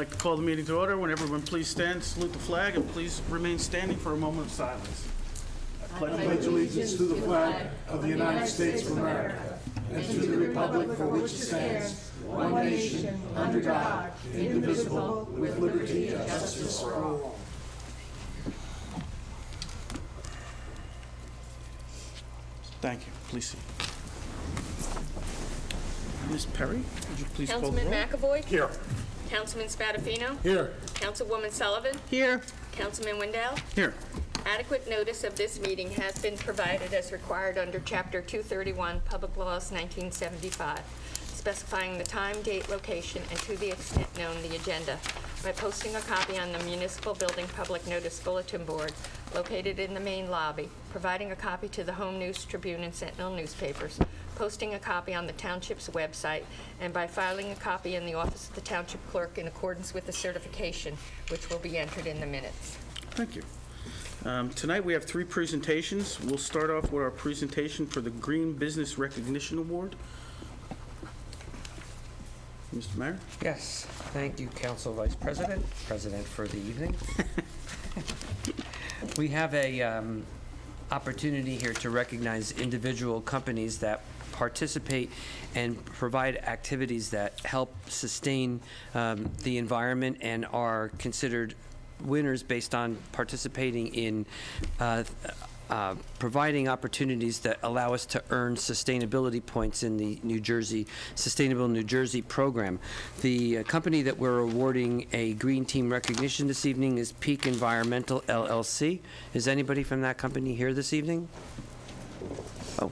like to call the meeting to order. When everyone please stand, salute the flag, and please remain standing for a moment of silence. I pledge allegiance to the flag of the United States of America and to the republic for which it stands, one nation, under God, indivisible, with liberty and justice for all. Thank you. Please sit. Ms. Perry, would you please call the Councilman roll? McAvoy? Here. Councilman Spadafino? Here. Councilwoman Sullivan? Here. Councilman Windell? Here. Adequate notice of this meeting has been provided as required under Chapter 231, Public Laws 1975, specifying the time, date, location, and to the extent known, the agenda, by posting a copy on the Municipal Building Public Notice Bulletin Board located in the main lobby, providing a copy to the Home News, Tribune, and Sentinel newspapers, posting a copy on the Township's website, and by filing a copy in the office of the Township Clerk in accordance with the certification, which will be entered in the minutes. Thank you. Tonight we have three presentations. We'll start off with our presentation for the Green Business Recognition Award. Mr. Mayor? Yes, thank you, Council Vice President, President for the evening. We have a opportunity here to recognize individual companies that participate and provide activities that help sustain the environment and are considered winners based on participating in providing opportunities that allow us to earn sustainability points in the Sustainable New Jersey program. The company that we're awarding a Green Team recognition this evening is Peak Environmental LLC. Is anybody from that company here this evening? Oh,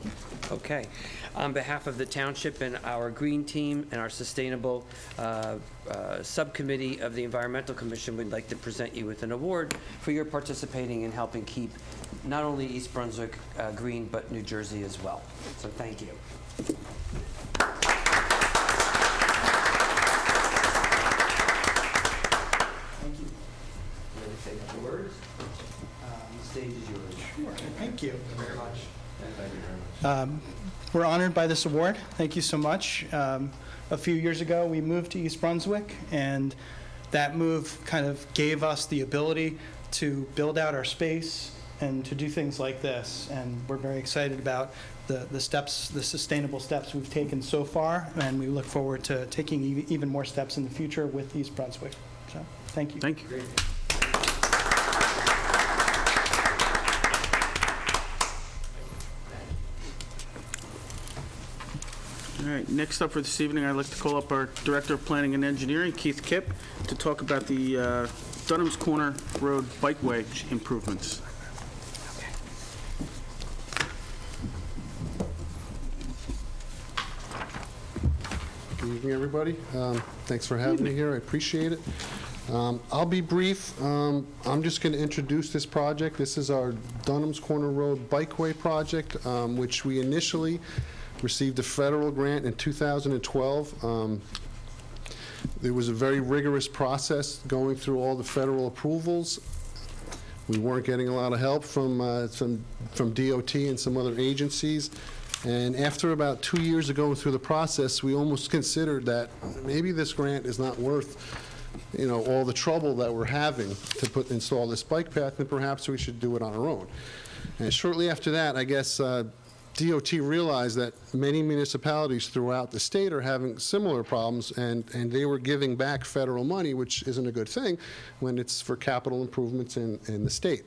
okay. On behalf of the Township and our Green Team and our Sustainable Subcommittee of the Environmental Commission, we'd like to present you with an award for your participating in helping keep not only East Brunswick green, but New Jersey as well. So thank you. Thank you. You ready to take the words? The stage is yours. Sure. Thank you. Very much. Thank you very much. We're honored by this award. Thank you so much. A few years ago, we moved to East Brunswick, and that move kind of gave us the ability to build out our space and to do things like this. And we're very excited about the steps, the sustainable steps we've taken so far, and we look forward to taking even more steps in the future with East Brunswick. So, thank you. Thank you. Great. All right, next up for this evening, I'd like to call up our Director of Planning and Engineering, Keith Kipp, to talk about the Dunham's Corner Road bikeway improvements. Good evening, everybody. Thanks for having me here. I appreciate it. I'll be brief. I'm just going to introduce this project. This is our Dunham's Corner Road Bikeway project, which we initially received a federal grant in 2012. There was a very rigorous process going through all the federal approvals. We weren't getting a lot of help from DOT and some other agencies. And after about 2 years of going through the process, we almost considered that maybe this grant is not worth, all the trouble that we're having to install this bike path, and perhaps we should do it on our own. And shortly after that, I guess DOT realized that many municipalities throughout the state are having similar problems, and they were giving back federal money, which isn't a good thing when it's for capital improvements in the state.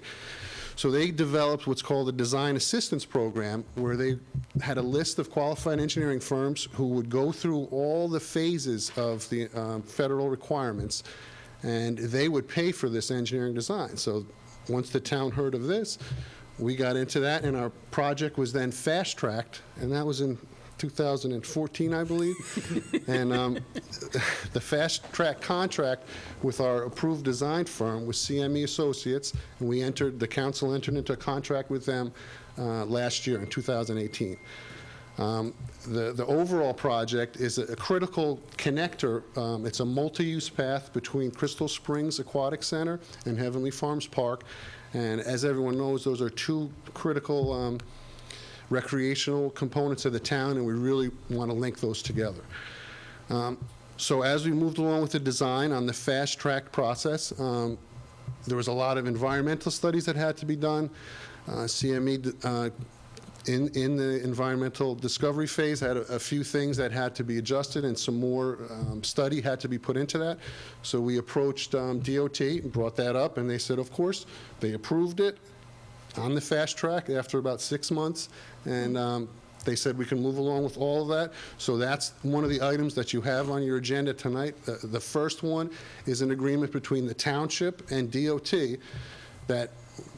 So they developed what's called a design assistance program, where they had a list of qualified engineering firms who would go through all the phases of the federal requirements, and they would pay for this engineering design. So once the town heard of this, we got into that, and our project was then fast-tracked, and that was in 2014, I believe. And the fast-track contract with our approved design firm was CME Associates, and the council entered into a contract with them last year in 2018. The overall project is a critical connector. It's a multi-use path between Crystal Springs Aquatic Center and Heavenly Farms Park. And as everyone knows, those are two critical recreational components of the town, and we really want to link those together. So as we moved along with the design on the fast-track process, there was a lot of environmental studies that had to be done. CME, in the environmental discovery phase, had a few things that had to be adjusted, and some more study had to be put into that. So we approached DOT and brought that up, and they said, of course. They approved it on the fast track after about 6 months, and they said we can move along with all of that. So that's one of the items that you have on your agenda tonight. The first one is an agreement between the township and DOT that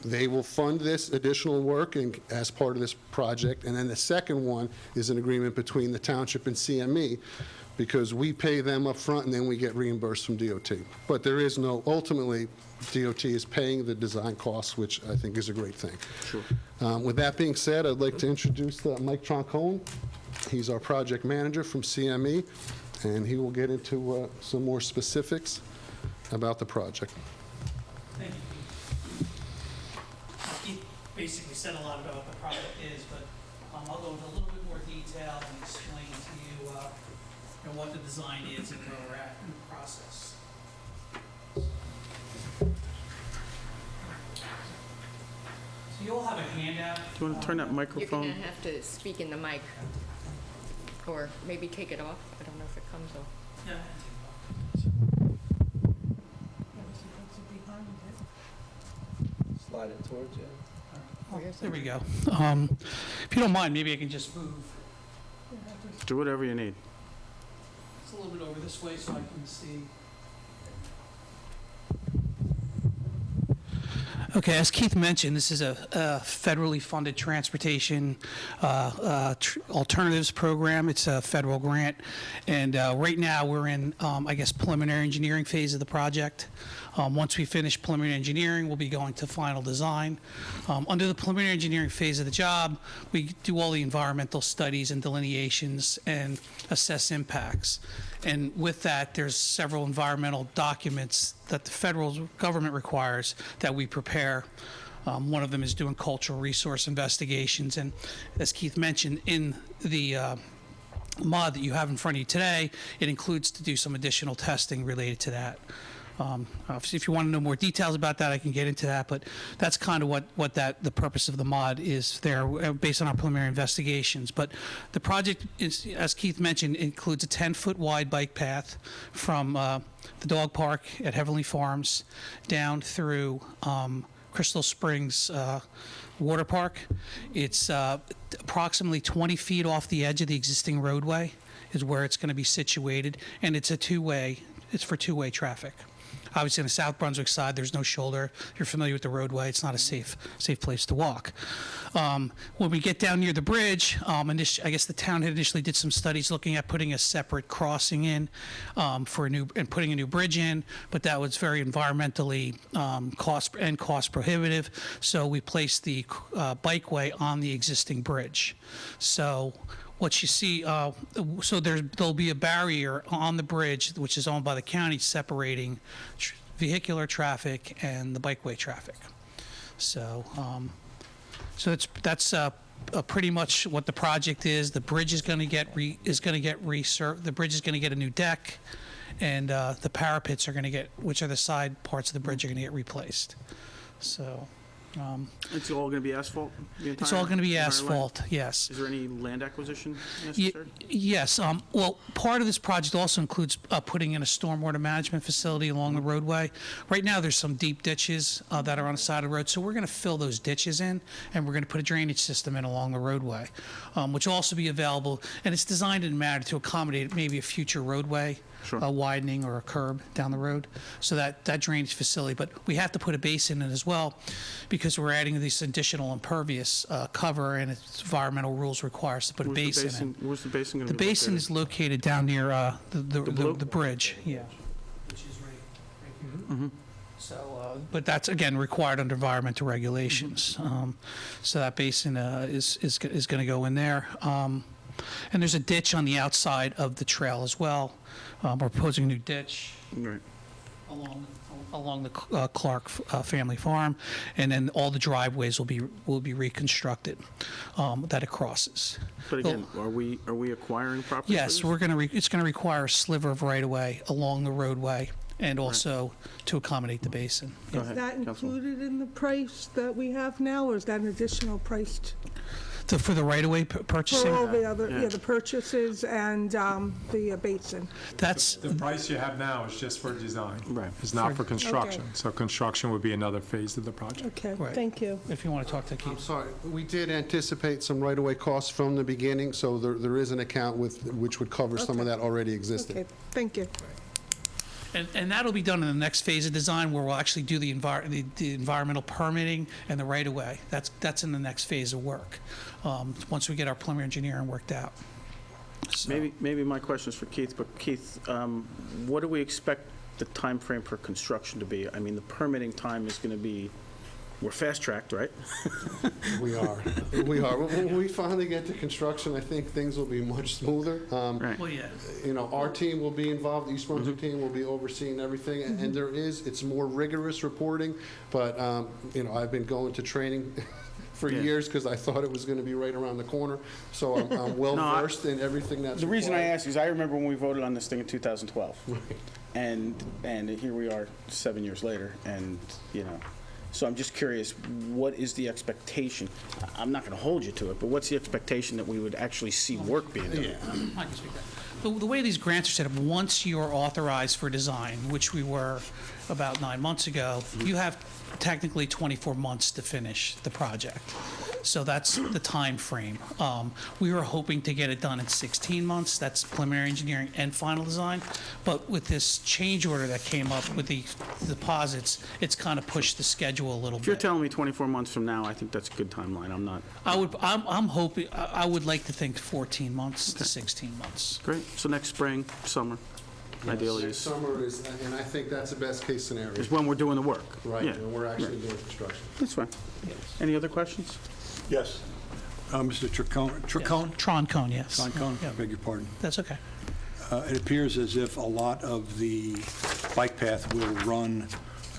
they will fund this additional work as part of this project. And then the second one is an agreement between the township and CME, because we pay them up front and then we get reimbursed from DOT. But there is no, ultimately, DOT is paying the design costs, which I think is a great thing. Sure. With that being said, I'd like to introduce Mike Troncone. He's our project manager from CME, and he will get into some more specifics about the project. Thank you, Keith. Keith basically said a lot about what the project is, but I'll go into a little bit more detail and explain to you, what the design is and where we're at in the process. So you'll have a handout. Do you want to turn that You're microphone? going to have to speak in the mic, or maybe take it off. I don't know if it comes off. Yeah. Slide it towards you. There we go. If you don't mind, maybe I can just move. Do whatever you need. It's a little bit over this way so I can see. Okay, as Keith mentioned, this is a federally funded transportation alternatives program. It's a federal grant, and right now we're in, preliminary engineering phase of the project. Once we finish preliminary engineering, we'll be going to final design. Under the preliminary engineering phase of the job, we do all the environmental studies and delineations and assess impacts. And with that, there's several environmental documents that the federal government requires that we prepare. One of them is doing cultural resource investigations. And as Keith mentioned, in the mod that you have in front of you today, it includes to do some additional testing related to that. Obviously, if you want to know more details about that, I can get into that, but that's kind of what the purpose of the mod is there, based on our preliminary investigations. But the project is, as Keith mentioned, includes a 10-foot wide bike path from the dog park at Heavenly Farms down through Crystal Springs Water Park. It's approximately 20 feet off the edge of the existing roadway is where it's going to be situated, and it's for two-way traffic. Obviously, on the South Brunswick side, there's no shoulder. You're familiar with the roadway. It's not a safe place to walk. When we get down near the bridge, I guess the town had initially did some studies looking at putting a separate crossing in and putting a new bridge in, but that was very environmentally cost prohibitive. So we placed the bikeway on the existing bridge. So what you see, so there'll be a barrier on the bridge, which is owned by the county, separating vehicular traffic and the bikeway traffic. So, that's pretty much what the project is. The bridge is going to get resurfaced. The bridge is going to get a new deck, and the parapets are going to get, which are the side parts of the bridge, are going to get replaced. So. It's all going to be asphalt? It's all going to be asphalt, yes. Is there any land acquisition necessary? Yes. Well, part of this project also includes putting in a stormwater management facility along the roadway. Right now, there's some deep ditches that are on the side of the road, so we're going to fill those ditches in, and we're going to put a drainage system in along the roadway, which will also be available. And it's designed in a manner to accommodate maybe a future roadway. Sure. Widening or a curb down the road, so that drainage facility. But we have to put a basin in as well, because we're adding this additional impervious cover, and its environmental rules require us to put a basin in. Where's the basin going to The be basin is located down near the bridge. Yeah. Which is right here. So, but that's again required under environmental regulations. So that basin is going to go in there. And there's a ditch on the outside of the trail as well. We're proposing a new ditch Right. along along the Clark family farm, and then all the driveways will be reconstructed that it crosses. But again, are we acquiring property? Yes, it's going to require a sliver of right-of-way along the roadway and also to accommodate the basin. Go Is ahead, that Councilwoman. included in the price that we have now, or is that an additional price For the right-of-way for purchasing, all the other, Yeah. the purchases and the basin? that's, The price you have now is just for design. Right. It's not for construction. Okay. So construction would be another phase of the project. Okay, Right. thank you. if you want to talk to I'm Keith. sorry, we did anticipate some right-of-way costs from the beginning, so there is an account which would cover some of Okay. that already existing. Okay, thank you. And that'll be done in the next phase of design, where we'll actually do the environmental permitting and the right-of-way. That's in the next phase of work, once we get our preliminary engineering worked out. So- Maybe my question is for Keith, but Keith, what do we expect the time frame for construction to be? I mean, the permitting time is going to be, we're fast-tracked, right? We are. When we finally get to construction, I think things will be much smoother. Right. Well, yeah. You know, our team will be involved, the East Brunswick team will be overseeing everything, and it's more rigorous reporting, but, you know, I've been going to training for Yeah. years because I thought it was going to be right around the corner, so I'm well-versed in everything that's The reason I required. ask is I remember when we voted on this thing in 2012. And here we are 7 years later, and, you know, so I'm just curious, what is the expectation? I'm not going to hold you to it, but what's the expectation that we would actually see work being done? I can speak to that. The way these grants are set up, once you're authorized for design, which we were about 9 months ago, you have technically 24 months to finish the project. So that's the time frame. We were hoping to get it done in 16 months. That's preliminary engineering and final design. But with this change order that came up with the deposits, it's kind of pushed the schedule a little If you're bit. telling me 24 months from now, I think that's a good timeline. I'm not. I'm hoping, I would like to think 14 months to 16 months. Great. So next spring, summer, ideally, Next is summer is, and I think that's the best-case scenario. when we're doing the work. Right, Yeah, and we're actually doing construction. that's fine. Any other questions? Yes. Mr. Tricone? Troncone, yes. Troncone, Yeah, I beg your pardon. that's okay. It appears as if a lot of the bike path will run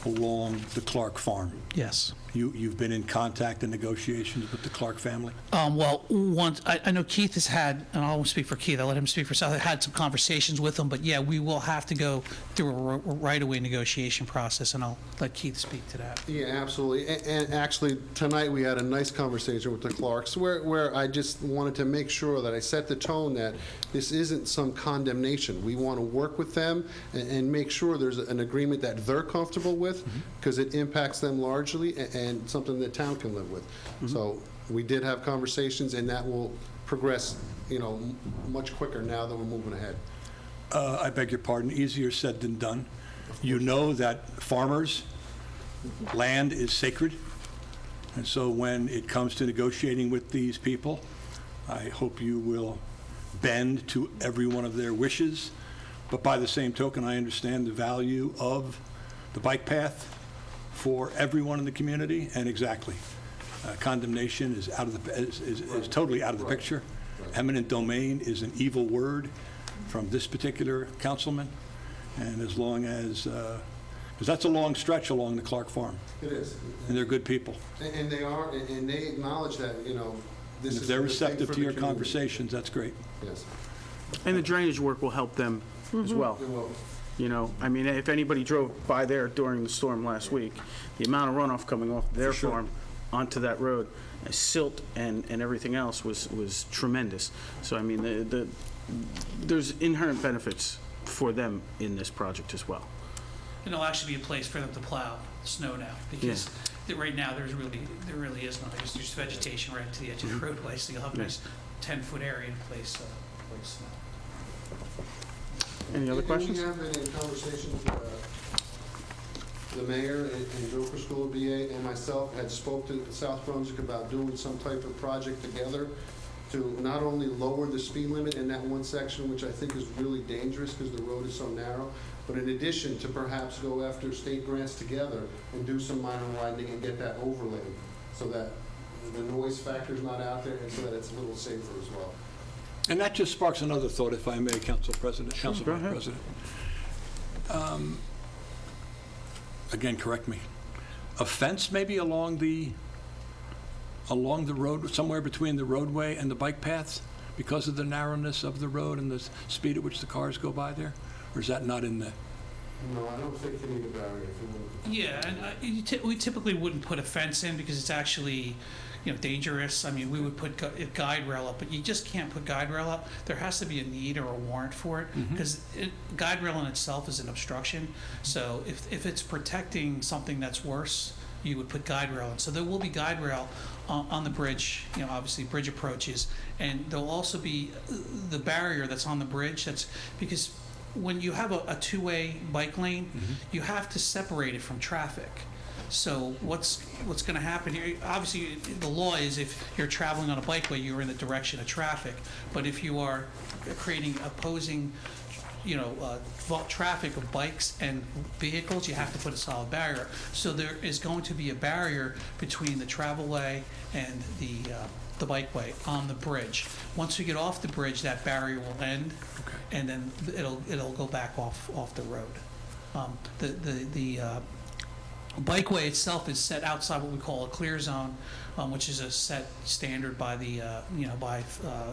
along the Clark farm. Yes. You've been in contact and negotiations with the Clark family? Well, once, I know Keith has had, and I won't speak for Keith, I'll let him speak for himself, I had some conversations with him, but yeah, we will have to go through a right-of-way negotiation process, and I'll let Keith speak to that. Yeah, absolutely. And actually, tonight, we had a nice conversation with the Clarks where I just wanted to make sure that I set the tone that this isn't some condemnation. We want to work with them and make sure there's an agreement that they're comfortable with, because it impacts them largely and something the town can live with. So we did have conversations, and that will progress, you know, much quicker now that we're moving ahead. I beg your pardon, easier said than done. You know that farmers' land is sacred, and so when it comes to negotiating with these people, I hope you will bend to every one of their wishes, but by the same token, I understand the value of the bike path for everyone in the community, and exactly, condemnation is is totally out of the picture. Eminent domain is an evil word from this particular councilman, and as long as, because that's a long stretch along the Clark farm, It is. and they're good people. And they are, and they acknowledge that, you know, this And is if they're a good thing receptive for to the your community. conversations, that's great. Yes, And the drainage work will help them as well. it will. You know, I mean, if anybody drove by there during the storm last week, the amount of runoff coming off their For sure. farm onto that road, silt and everything else was tremendous. So, I mean, there's inherent benefits for them in this project as well. And there'll actually be a place for them to plow snow now, because right now, there really is none. There's vegetation right to the edge of the roadway, so you'll have a nice 10-foot area in place, place snow. Any other questions? We have been in conversations with the mayor and Joe Criscuolo, BA, and myself had spoke to South Brunswick about doing some type of project together to not only lower the speed limit in that one section, which I think is really dangerous because the road is so narrow, but in addition to perhaps go after state grants together and do some minor widening and get that overlaid so that the noise factor's not out there and so that it's a little safer as well. And that just sparks another thought, if I may, Council Go President. ahead. again, correct me, a fence maybe along the road, somewhere between the roadway and the bike paths, because of the narrowness of the road and the speed at which the cars go by there? Or is that not in the? No, I don't think you need a barrier. Yeah, and we typically wouldn't put a fence in because it's actually, dangerous. I mean, we would put a guide rail up, but you just can't put guide rail up. There has to be a need or a warrant for it, because guide rail in itself is an obstruction. So if it's protecting something that's worse, you would put guide rail in. So there will be guide rail on the bridge, obviously bridge approaches, and there'll also be the barrier that's on the bridge. That's because when you have a two-way bike lane, you have to separate it from traffic. So what's going to happen here? Obviously, the law is if you're traveling on a bikeway, you're in the direction of traffic. But if you are creating opposing, traffic of bikes and vehicles, you have to put a solid barrier. So there is going to be a barrier between the travelway and the bikeway on the bridge. Once we get off the bridge, that barrier will end, and then it'll go back off the road. The bikeway itself is set outside what we call a clear zone, which is a set standard by the by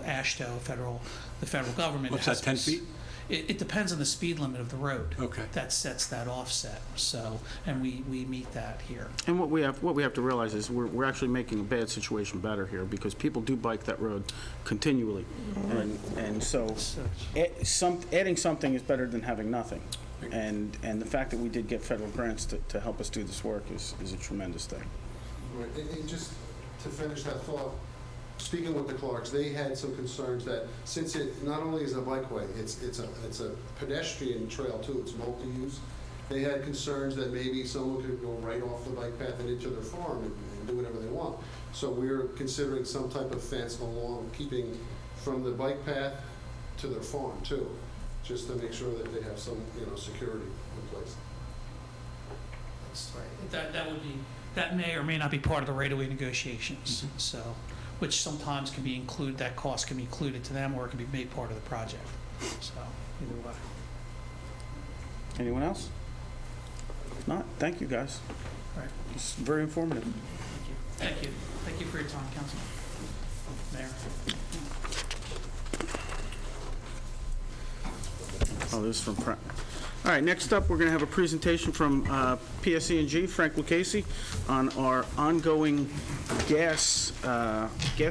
AASHTO, the federal government. What's that, 10 feet? It depends on the speed limit of the road. Okay. That sets that offset. So, and we meet that here. And what we have to realize is we're actually making a bad situation better here, because people do bike that road continually, and so adding something is better than having nothing. And the fact that we did get federal grants to help us do this work is a tremendous thing. Right, and just to finish that thought, speaking with the Clarks, they had some concerns that since it not only is a bikeway, it's a pedestrian trail too, it's multi-use. They had concerns that maybe someone could go right off the bike path and into their farm and do whatever they want. So we're considering some type of fence along, keeping from the bike path to their farm too, just to make sure that they have some, security in place. That's right. That may or may not be part of the right-of-way negotiations. So, which sometimes can be included. That cost can be included to them, or it can be made part of the project. So either way. Anyone else? If not, thank you, guys. All right. It's very informative. Thank you. Thank you for your time, Councilman. Mayor. Oh, this is from Frank. All right, next up, we're going to have a presentation from PSE&G, Frank Lucchese, on our ongoing gas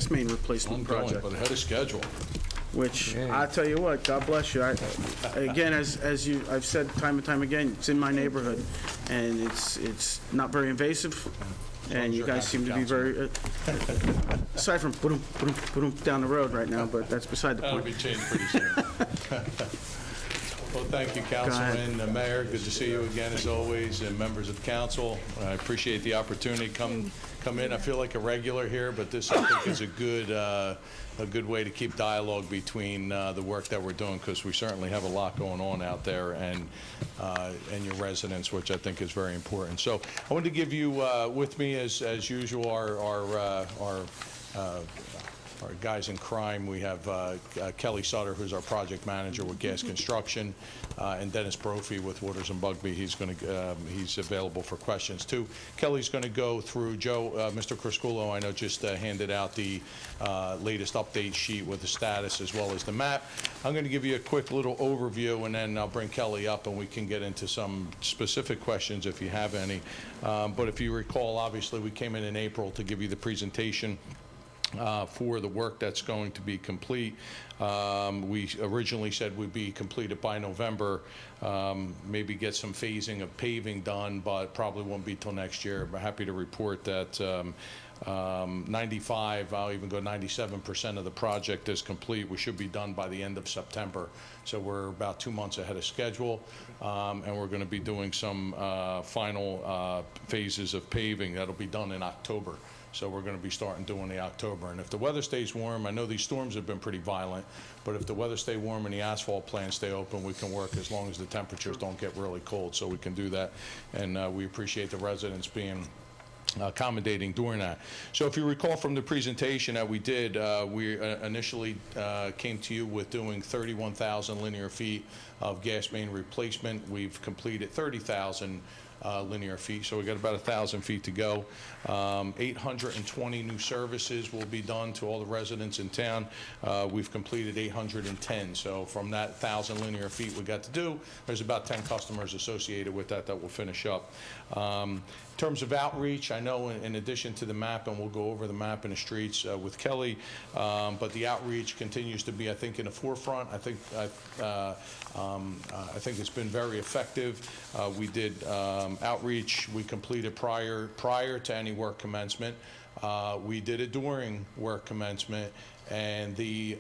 main replacement project. But ahead of schedule. Which, I tell you what, God bless you. Again, as I've said time and time again, it's in my neighborhood, and it's not very invasive, and you guys seem to be very, aside from boom, boom, boom down the road right now, but that's beside the That'll point. be changed pretty soon. Well, thank you, Councilman, Mayor. Good to see you again, as always, and members of council. I appreciate the opportunity to come in. I feel like a regular here, but this, I think, is a good way to keep dialogue between the work that we're doing, because we certainly have a lot going on out there, and your residents, which I think is very important. So I wanted to give you, with me as usual, our guys in crime. We have Kelly Sutter, who's our project manager with Gas Construction, and Dennis Brophy with Waters and Bugby. He's available for questions too. Kelly's going to go through Mr. Crisculo, I know, just handed out the latest update sheet with the status as well as the map. I'm going to give you a quick little overview, and then I'll bring Kelly up and we can get into some specific questions if you have any. But if you recall, obviously we came in April to give you the presentation for the work that's going to be complete. We originally said we'd be completed by November, maybe get some phasing of paving done, but probably won't be till next year. We're happy to report that 95, I'll even go 97% of the project is complete. We should be done by the end of September. So we're about 2 months ahead of schedule, and we're going to be doing some final phases of paving that'll be done in October. So we're going to be starting doing the October. And if the weather stays warm, I know these storms have been pretty violent, but if the weather stay warm and the asphalt plants stay open, we can work as long as the temperatures don't get really cold, so we can do that. And we appreciate the residents being accommodating during that. So if you recall from the presentation that we did, we initially came to you with doing 31,000 linear feet of gas main replacement. We've completed 30,000 linear feet, so we got about 1,000 feet to go. 820 new services will be done to all the residents in town. We've completed 810, so from that 1,000 linear feet we got to do, there's about 10 customers associated with that will finish up. In terms of outreach, I know in addition to the map, and we'll go over the map in the streets with Kelly, but the outreach continues to be, I think, in the forefront. I think it's been very effective. We did outreach. We completed prior to any work commencement. We did it during work commencement. And the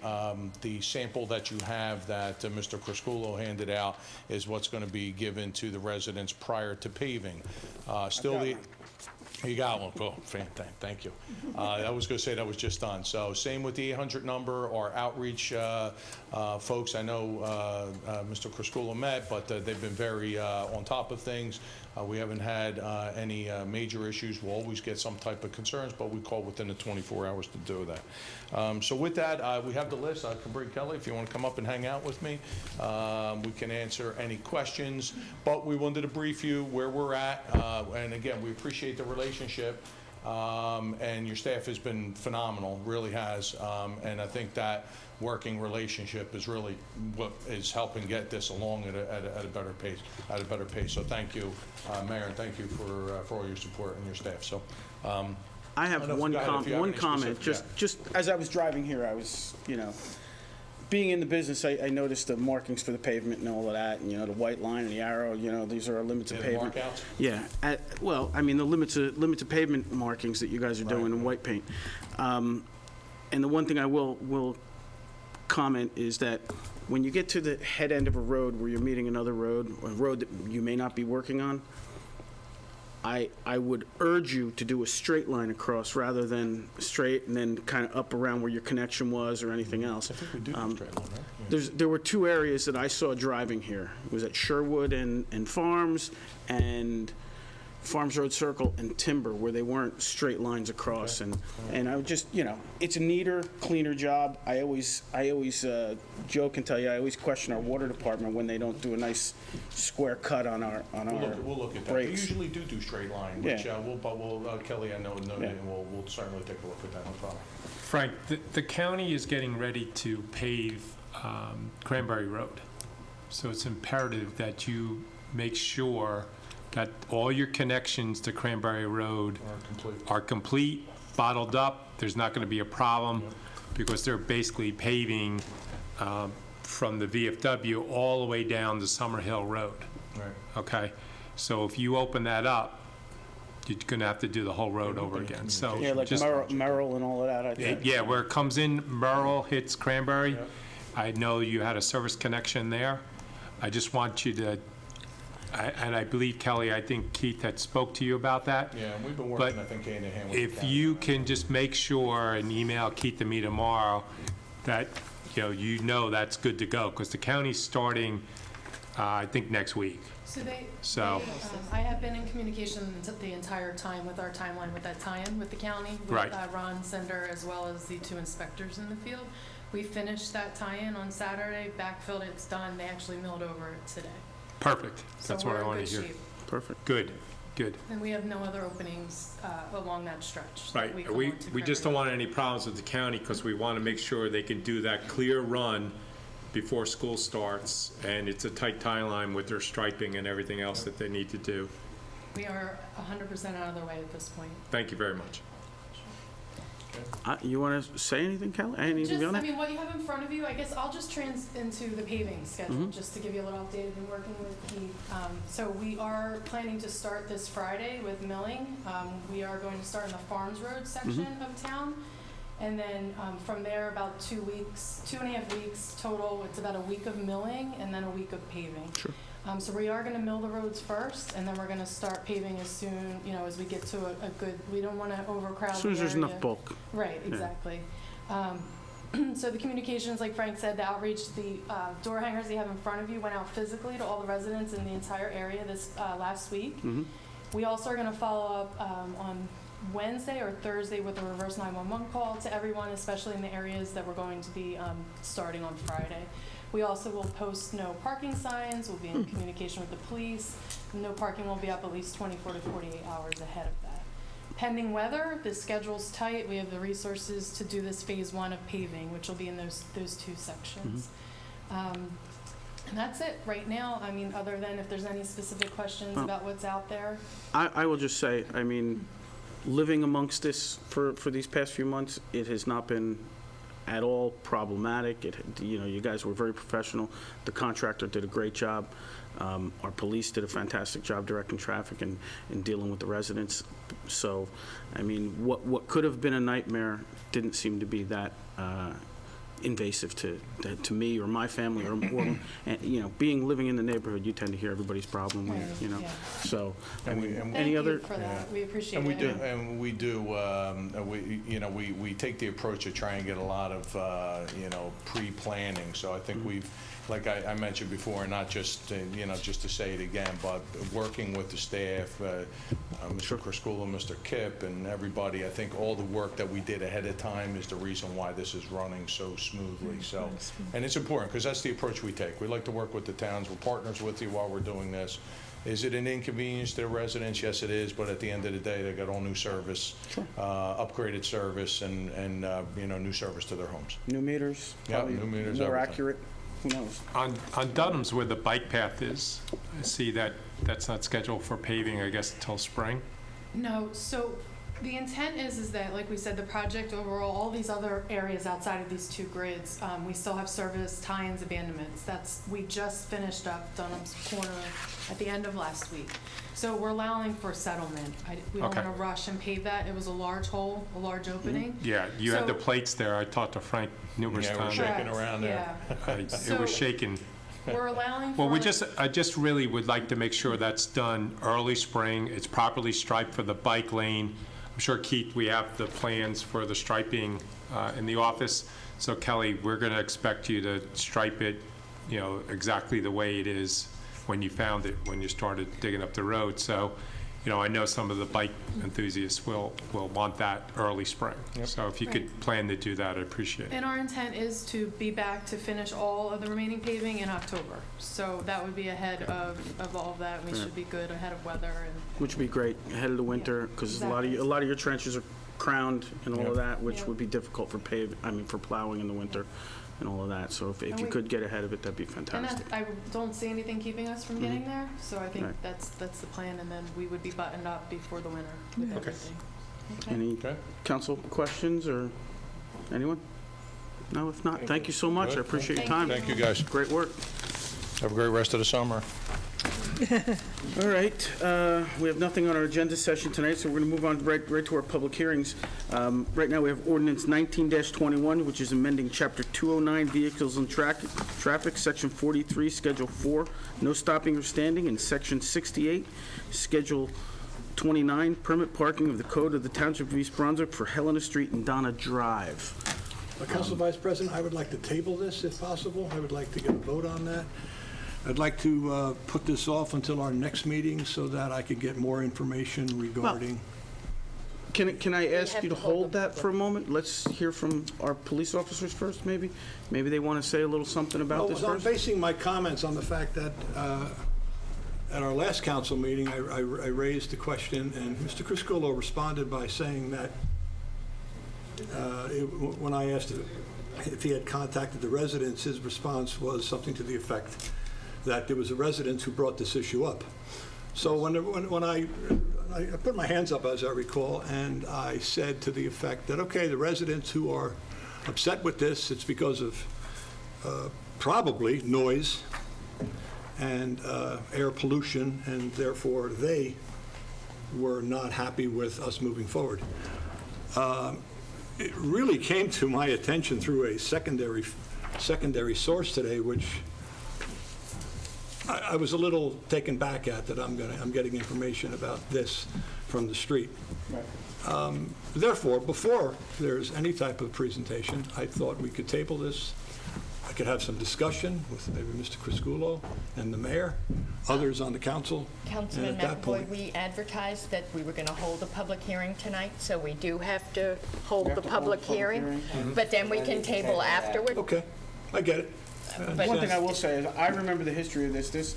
sample that you have that Mr. Crisculo handed out is what's going to be given to the residents prior to paving. You got one. Oh, thank you. I was going to say that was just done. So same with the 800 number, our outreach folks. I know Mr. Crisculo met, but they've been very on top of things. We haven't had any major issues. We'll always get some type of concerns, but we call within the 24 hours to do that. So with that, we have the list. I can bring Kelly if you want to come up and hang out with me. We can answer any questions, but we wanted to brief you where we're at. And again, we appreciate the relationship. And your staff has been phenomenal, really has. And I think that working relationship is really what is helping get this along at a better pace. So thank you, Mayor, and thank you for all your support and your staff. So I have one comment. Just as I was driving here, I was, being in the business, I noticed the markings for the pavement and all of that, and the white line and the arrow. These are our limits of pavement. Markouts? Yeah. The limits of pavement markings that you guys are doing in white paint. And the one thing I will comment is that when you get to the head end of a road where you're meeting another road, a road that you may not be working on, I would urge you to do a straight line across rather than straight and then kind of up around where your connection was or anything else. I think we do the straight line, right? Yeah. There were two areas that I saw driving here. It was at Sherwood and Farms and Farms Road Circle and Timber, where they weren't straight lines across. Okay. And I would just, it's a neater, cleaner job. I always Joe can tell you, I always question our water department when they don't do a nice square cut on our We'll look at that. breaks. We usually do straight line, which we'll Kelly, I know, and we'll certainly take a look at that, no problem. Frank, the county is getting ready to pave Cranberry Road. So it's imperative that you make sure that all your connections to Cranberry Road are complete, bottled up. There's not going to be a problem because they're basically paving from the VFW all the way down to Summer Hill Road. Right. Okay? So if you open that up, you're going to have to do the whole road over again. So like just, Merrill and all of that. I think. yeah, where it comes in, Merrill hits Cranberry. I know you had a service connection there. I just want you to, and I believe, Kelly, I think Keith had spoke to you about that. Yeah, we've been working, I think, hand in hand with the If county. you can just make sure and email Keith and me tomorrow that, that's good to go, because the county's starting, I think, next week. So I have been in communication the entire time with our timeline with that tie-in with the county, with Right. Ron Sender, as well as the two inspectors in the field. We finished that tie-in on Saturday, backfilled, it's done. They actually milled over it today. Perfect. That's So what we're I in wanted good to hear. shape. Perfect. Good. And we have no other openings along that stretch. Right. that We come onto just Cranberry. don't want any problems with the county, because we want to make sure they can do that clear run before school starts, and it's a tight timeline with their striping and everything else that they need to do. We are 100% out of their way at this point. Thank you very much. You want to say anything, Kelly? Anything on it? What you have in front of you, I guess I'll just into the paving schedule, just to give you a little update. I've been working with Keith. So we are planning to start this Friday with milling. We are going to start in the Farms Road section of town. And then from there, about 2.5 weeks total. It's about a week of milling and then a week of paving. Sure. So we are going to mill the roads first, and then we're going to start paving as soon, as we get to a good, we don't want to overcrowd the area. As soon as there's enough bulk. Right, exactly. So the communications, like Frank said, the outreach, the door hangers you have in front of you went out physically to all the residents in the entire area this last week. We also are going to follow up on Wednesday or Thursday with a reverse 911 call to everyone, especially in the areas that we're going to be starting on Friday. We also will post no parking signs. We'll be in communication with the police. No parking will be up at least 24 to 48 hours ahead of that. Pending weather, the schedule's tight. We have the resources to do this phase 1 of paving, which will be in those 2 sections. And that's it right now. I mean, other than if there's any specific questions about what's out there. I will just say, I mean, living amongst this for these past few months, it has not been at all problematic. You guys were very professional. The contractor did a great job. Our police did a fantastic job directing traffic and dealing with the residents. So, I mean, what could have been a nightmare didn't seem to be that invasive to me or my family or living in the neighborhood, you tend to hear everybody's problem, Yeah. So, Thank you for that. We appreciate And we it. do, and we do, we take the approach to try and get a lot of, pre-planning. So I think we've, like I mentioned before, not just, just to say it again, but working with the staff, Mr. Kraskula, Mr. Kipp, and everybody, I think all the work that we did ahead of time is the reason why this is running so smoothly. So, and it's important, because that's the approach we take. We like to work with the towns. We're partners with you while we're doing this. Is it an inconvenience to the residents? Yes, it is, but at the end of the day, they got all new service, upgraded service, and new service to their homes. New meters, Yeah, probably new meters, more everything. accurate. Who knows? On Dunham's, where the bike path is, I see that that's not scheduled for paving, I guess, until spring? No, so the intent is that, like we said, the project overall, all these other areas outside of these 2 grids, we still have service, tie-ins, abandonments. We just finished up Dunham's Corner at the end of last week. So we're allowing for settlement. We don't Okay. want to rush and pave that. It was a large hole, a large opening. Yeah, you had the So- plates there. I talked to Frank numerous Yeah, we're times. shaking Correct, around there. yeah. It So- was shaking. We're allowing for. Well, I just really would like to make sure that's done early spring. It's properly striped for the bike lane. I'm sure, Keith, we have the plans for the striping in the office. So Kelly, we're going to expect you to stripe it, exactly the way it is when you found it, when you started digging up the road. So, I know some of the bike enthusiasts will want that early spring. So if you could plan to do that, I'd appreciate it. And our intent is to be back to finish all of the remaining paving in October. So that would be ahead of all of that. We should be good ahead of weather and. Which would be great ahead of the winter, because a lot of your trenches are crowned and all of that, which Yep. would be difficult for for plowing in the winter and all of that. So if you could get ahead of it, that'd be And fantastic. I don't see anything keeping us from getting there, so I think Right. that's the plan, and then we would be buttoned up before the winter with everything. Okay. Any Okay. council questions or anyone? No, if not, thank you so much. I Good. appreciate your Thank time. Thank you, guys. Great work. Have a great rest of the summer. All right, we have nothing on our agenda session tonight, so we're going to move on right to our public hearings. Right now, we have ordinance 19-21, which is amending Chapter 209, Vehicles and Traffic, Section 43, Schedule 4, No Stopping or Standing, and Section 68, Schedule 29, Permit Parking of the Code of the Township of East Brunswick for Helena Street and Donna Drive. Council Vice President, I would like to table this if possible. I would like to get a vote on that. I'd like to put this off until our next meeting so that I could get more information regarding. Can I ask have you to to hold hold that for a moment? Let's hear from our police officers first, maybe? Maybe they want to say a little something about this I'm first? basing my comments on the fact that at our last council meeting, I raised the question, and Mr. Kraskula responded by saying that when I asked if he had contacted the residents, his response was something to the effect that there was a resident who brought this issue up. So when I put my hands up, as I recall, and I said to the effect that, okay, the residents who are upset with this, it's because of probably noise and air pollution, and therefore they were not happy with us moving forward. It really came to my attention through a secondary source today, which I was a little taken back at, that I'm getting information about this from the street. Therefore, before there's any type of presentation, I thought we could table this I could have some discussion with maybe Mr. Criscuolo and the mayor, others on the council. And Councilman at that McAvoy, point, we advertised that we were going to hold a public hearing tonight, so we do have to hold the have to hold public a public hearing, hearing. but then we can table afterward. okay, I get it. But- One thing I will say is, I remember the history of this,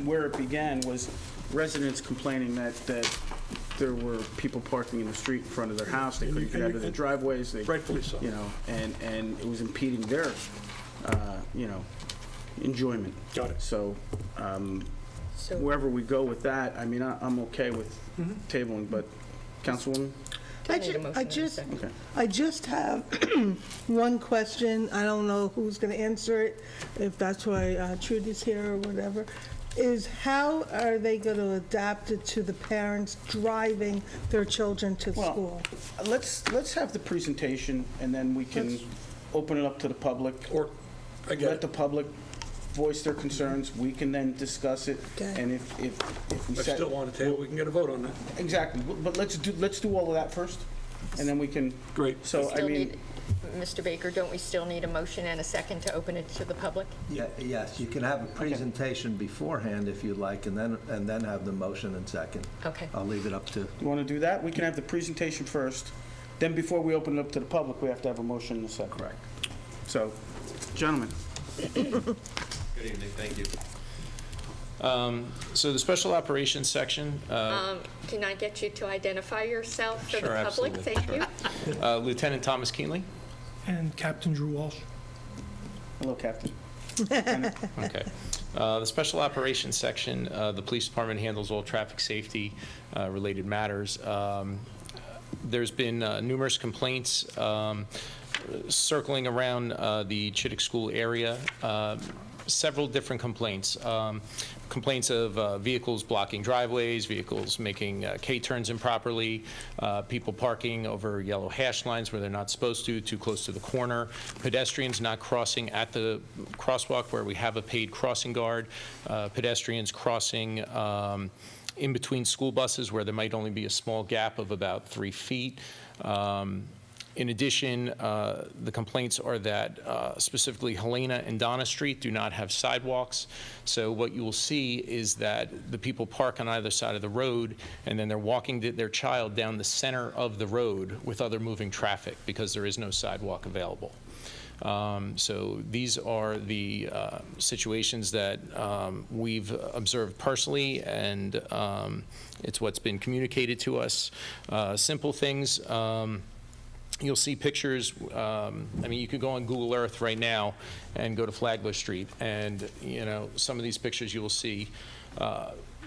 where it began was residents complaining that there were people parking in the street in front of their house, they couldn't get out of their driveways. Rightfully so. You know, and it was impeding their, enjoyment. Got it. So, So- wherever we go with that, I mean, I'm okay with tabling, but Councilwoman? I need a motion I in a just, second. Okay. I just have one question. I don't know who's going to answer it, if that's why Trudy's here or whatever, is how are they going to adapt it to the parents driving their children to Well, school? let's have the presentation, and then we can open it up to the public. Or, I get Let the it. public voice their concerns, we can then discuss it, Okay. and if we I set... still want to table, we can get a vote on that. Exactly, but let's do all of that first, and then we can... Great. So, I Still mean, need, Mr. Baker, don't we still need a motion and a second to open it to the public? Yes, you can have a presentation beforehand if you like, and then have the motion and second. Okay. I'll leave it up to, you want to do that? We can have the presentation first, then before we open it up to the public, we have to have a motion and a second. correct. So, gentlemen, Good evening, thank you. So the special operations section, Can I get you to identify yourself for the Sure, public? absolutely, Thank you. Lieutenant Thomas Keenly. And Captain Drew Walsh. hello, Captain. Okay. The special operations section, the police department handles all traffic safety related matters. There's been numerous complaints circling around the Chittick School area. Several different complaints. Complaints of vehicles blocking driveways, vehicles making K-turns improperly, people parking over yellow hash lines where they're not supposed to, too close to the corner, pedestrians not crossing at the crosswalk where we have a paid crossing guard, pedestrians crossing in between school buses where there might only be a small gap of about 3 feet. In addition, the complaints are that specifically Helena and Donna Street do not have sidewalks. So what you will see is that the people park on either side of the road, and then they're walking their child down the center of the road with other moving traffic because there is no sidewalk available. So these are the situations that we've observed personally, and it's what's been communicated to us. Simple things. You'll see pictures, I mean, you could go on Google Earth right now and go to Flagler Street, and, you know, some of these pictures you will see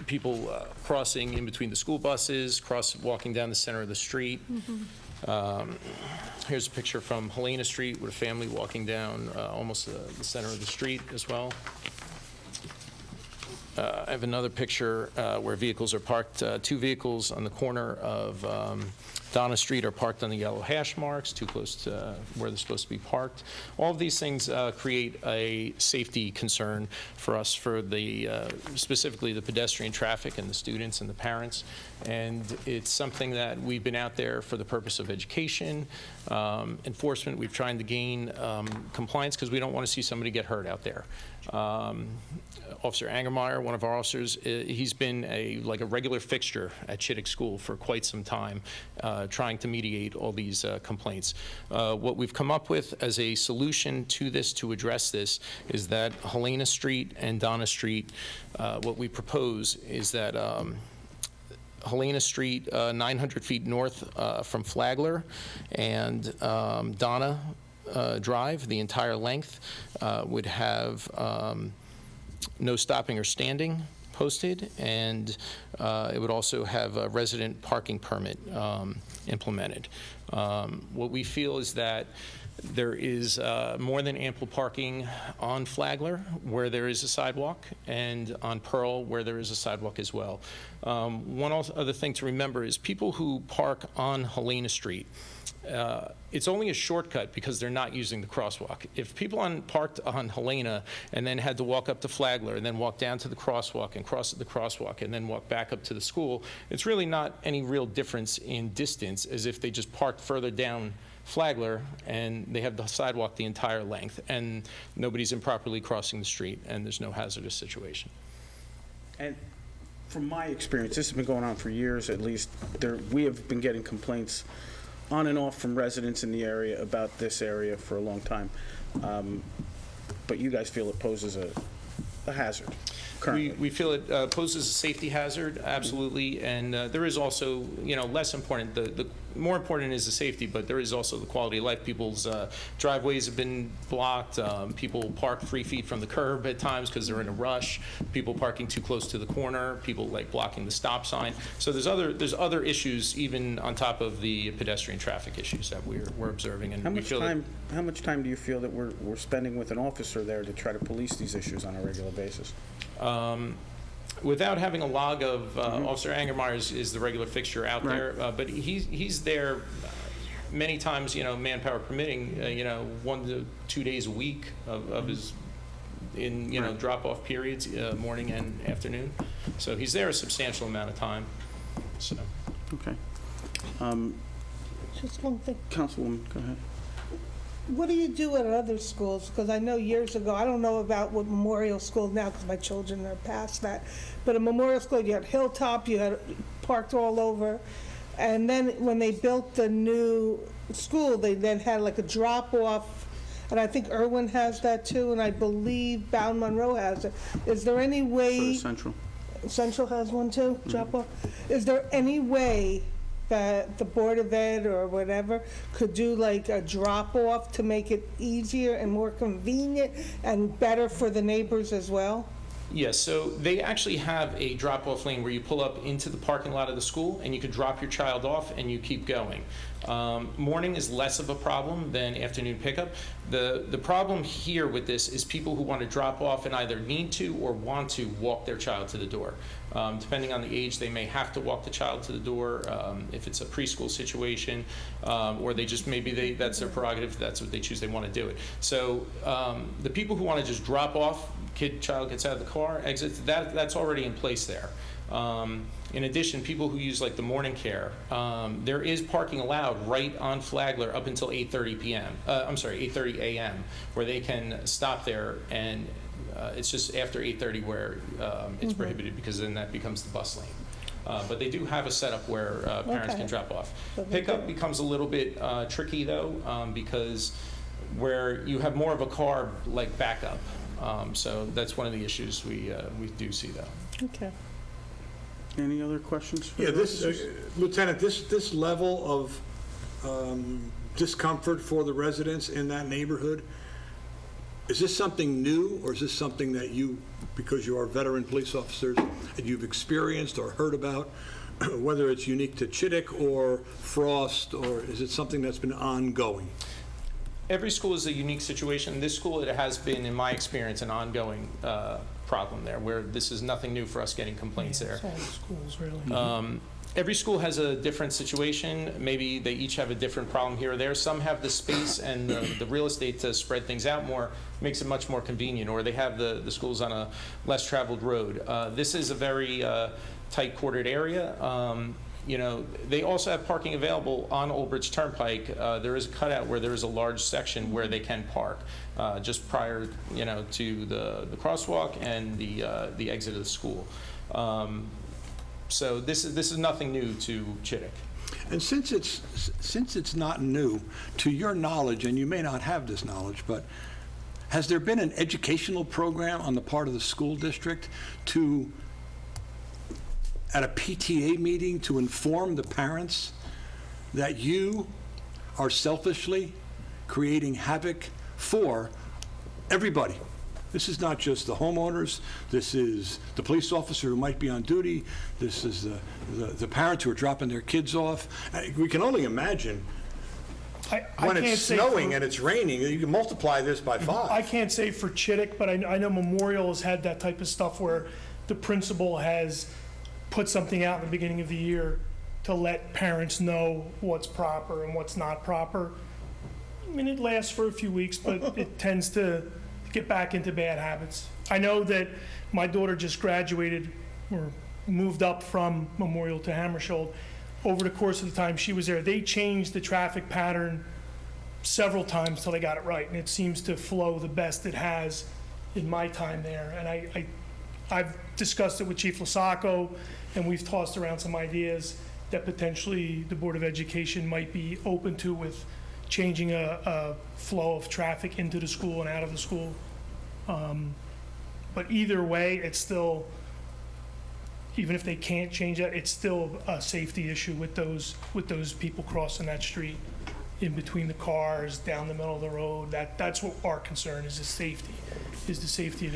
people crossing in between the school buses, walking down the center of the street. Here's a picture from Helena Street with a family walking down almost the center of the street as well. I have another picture where vehicles are parked, 2 vehicles on the corner of Donna Street are parked on the yellow hash marks, too close to where they're supposed to be parked. All of these things create a safety concern for us, for the specifically the pedestrian traffic and the students and the parents. And it's something that we've been out there for the purpose of education, enforcement. We've tried to gain compliance because we don't want to see somebody get hurt out there. Officer Angermeyer, one of our officers, he's been like a regular fixture at Chittick School for quite some time, trying to mediate all these complaints. What we've come up with as a solution to this, to address this, is that Helena Street and Donna Street, what we propose is that Helena Street, 900 feet north from Flagler, and Donna Drive, the entire length, would have no stopping or standing posted, and it would also have a resident parking permit implemented. What we feel is that there is more than ample parking on Flagler where there is a sidewalk, and on Pearl where there is a sidewalk as well. One other thing to remember is people who park on Helena Street, it's only a shortcut because they're not using the crosswalk. If people parked on Helena and then had to walk up to Flagler and then walk down to the crosswalk and cross the crosswalk and then walk back up to the school, it's really not any real difference in distance as if they just parked further down Flagler, and they have the sidewalk the entire length, and nobody's improperly crossing the street, and there's no hazardous situation. And from my experience, this has been going on for years at least. We have been getting complaints on and off from residents in the area about this area for a long time. But you guys feel it poses a hazard currently? We feel it poses a safety hazard, absolutely, and there is also, less important, the more important is the safety, but there is also the quality of life. People's driveways have been blocked, people park 3 feet from the curb at times because they're in a rush, people parking too close to the corner, people like blocking the stop sign. So there's other issues even on top of the pedestrian traffic issues that we're observing. And how much time do you feel that we're spending with an officer there to try to police these issues on a regular basis? Without having a log of, Officer Angermeyer is the regular fixture out there, but he's there many times, manpower permitting, 1 to 2 days a week of his, drop-off periods, morning and afternoon. So he's there a substantial amount of time, so. Okay. Just one thing. Councilwoman, go ahead. What do you do at other schools? Because I know years ago, I don't know about what Memorial School now because my children are past that, but at Memorial School, you had Hilltop, you had parked all over. And then when they built the new school, they then had like a drop-off, and I think Irwin has that too, and I believe Bound Monroe has it. Is there any way... So Central. Central has one too, drop-off? Is there any way that the Board of Ed or whatever could do like a drop-off to make it easier and more convenient and better for the neighbors as well? Yes, so they actually have a drop-off lane where you pull up into the parking lot of the school and you could drop your child off and you keep going. Morning is less of a problem than afternoon pickup. The problem here with this is people who want to drop off and either need to or want to walk their child to the door. Depending on the age, they may have to walk the child to the door if it's a preschool situation, or they just that's their prerogative. That's what they choose. They want to do it. So the people who want to just drop off, child gets out of the car, exits. That's already in place there. In addition, people who use like the morning care, there is parking allowed right on Flagler up until 8:30 p.m. 8:30 a.m. where they can stop there, and it's just after 8:30 where it's prohibited because then that becomes the bus lane. But they do have a setup where parents can drop off. Pickup becomes a little bit tricky though, because where you have more of a car like backup. So that's one of the issues we do see though. Okay. Any other questions? For Yeah, the this, officers? Lieutenant, this level of discomfort for the residents in that neighborhood, is this something new, or is this something that you, because you are veteran police officers, that you've experienced or heard about, whether it's unique to Chittick or Frost, or is it something that's been ongoing? Every school is a unique situation. This school, it has been, in my experience, an ongoing problem there, where this is nothing new for us getting complaints there. All schools, really. Every school has a different situation. Maybe they each have a different problem here or there. Some have the space and the real estate to spread things out more, makes it much more convenient, or they have the schools on a less traveled road. This is a very tight-quartered area. They also have parking available on Old Bridge Turnpike. There is a cutout where there is a large section where they can park, just prior, to the crosswalk and the exit of the school. So this is nothing new to Chittick. And since it's not new, to your knowledge, and you may not have this knowledge, but has there been an educational program on the part of the school district at a PTA meeting to inform the parents that you are selfishly creating havoc for everybody? This is not just the homeowners, this is the police officer who might be on duty, this is the parents who are dropping their kids off. We can only imagine when it's snowing and it's raining, you can multiply this by 5. I can't say for Chittick, but I know Memorial has had that type of stuff where the principal has put something out in the beginning of the year to let parents know what's proper and what's not proper. I mean, it lasts for a few weeks, but it tends to get back into bad habits. I know that my daughter just graduated or moved up from Memorial to Hammersholt. Over the course of the time she was there, they changed the traffic pattern several times till they got it right, and it seems to flow the best it has in my time there. And I've discussed it with Chief Lasacco, and we've tossed around some ideas that potentially the Board of Education might be open to with changing a flow of traffic into the school and out of the school. But either way, it's still, even if they can't change that, it's still a safety issue with those people crossing that street in between the cars, down the middle of the road. That's what our concern is, the safety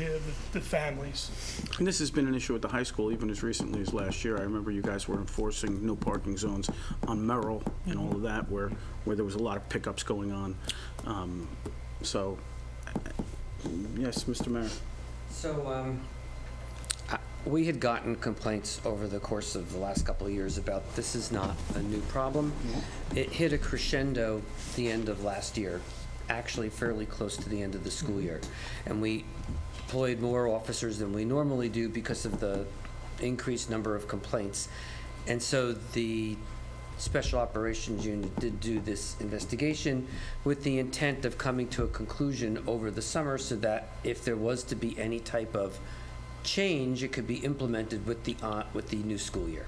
of the families. And this has been an issue at the high school even as recently as last year. I remember you guys were enforcing no parking zones on Merrill and all of that, where there was a lot of pickups going on. So, yes, Mr. Mayor. So, we had gotten complaints over the course of the last couple of years about this is not a new problem. It hit a crescendo the end of last year, actually fairly close to the end of the school year. And we deployed more officers than we normally do because of the increased number of complaints. And so the Special Operations Unit did do this investigation with the intent of coming to a conclusion over the summer so that if there was to be any type of change, it could be implemented with the new school year.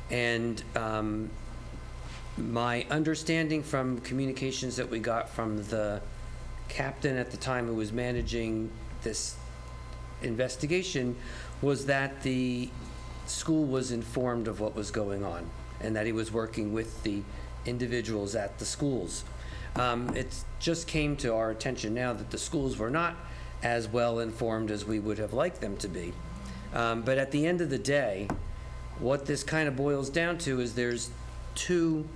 And my understanding from communications that we got from the captain at the time who was managing this investigation was that the school was informed of what was going on and that he was working with the individuals at the schools. It just came to our attention now that the schools were not as well informed as we would have liked them to be. But at the end of the day, what this kind of boils down to is there's two,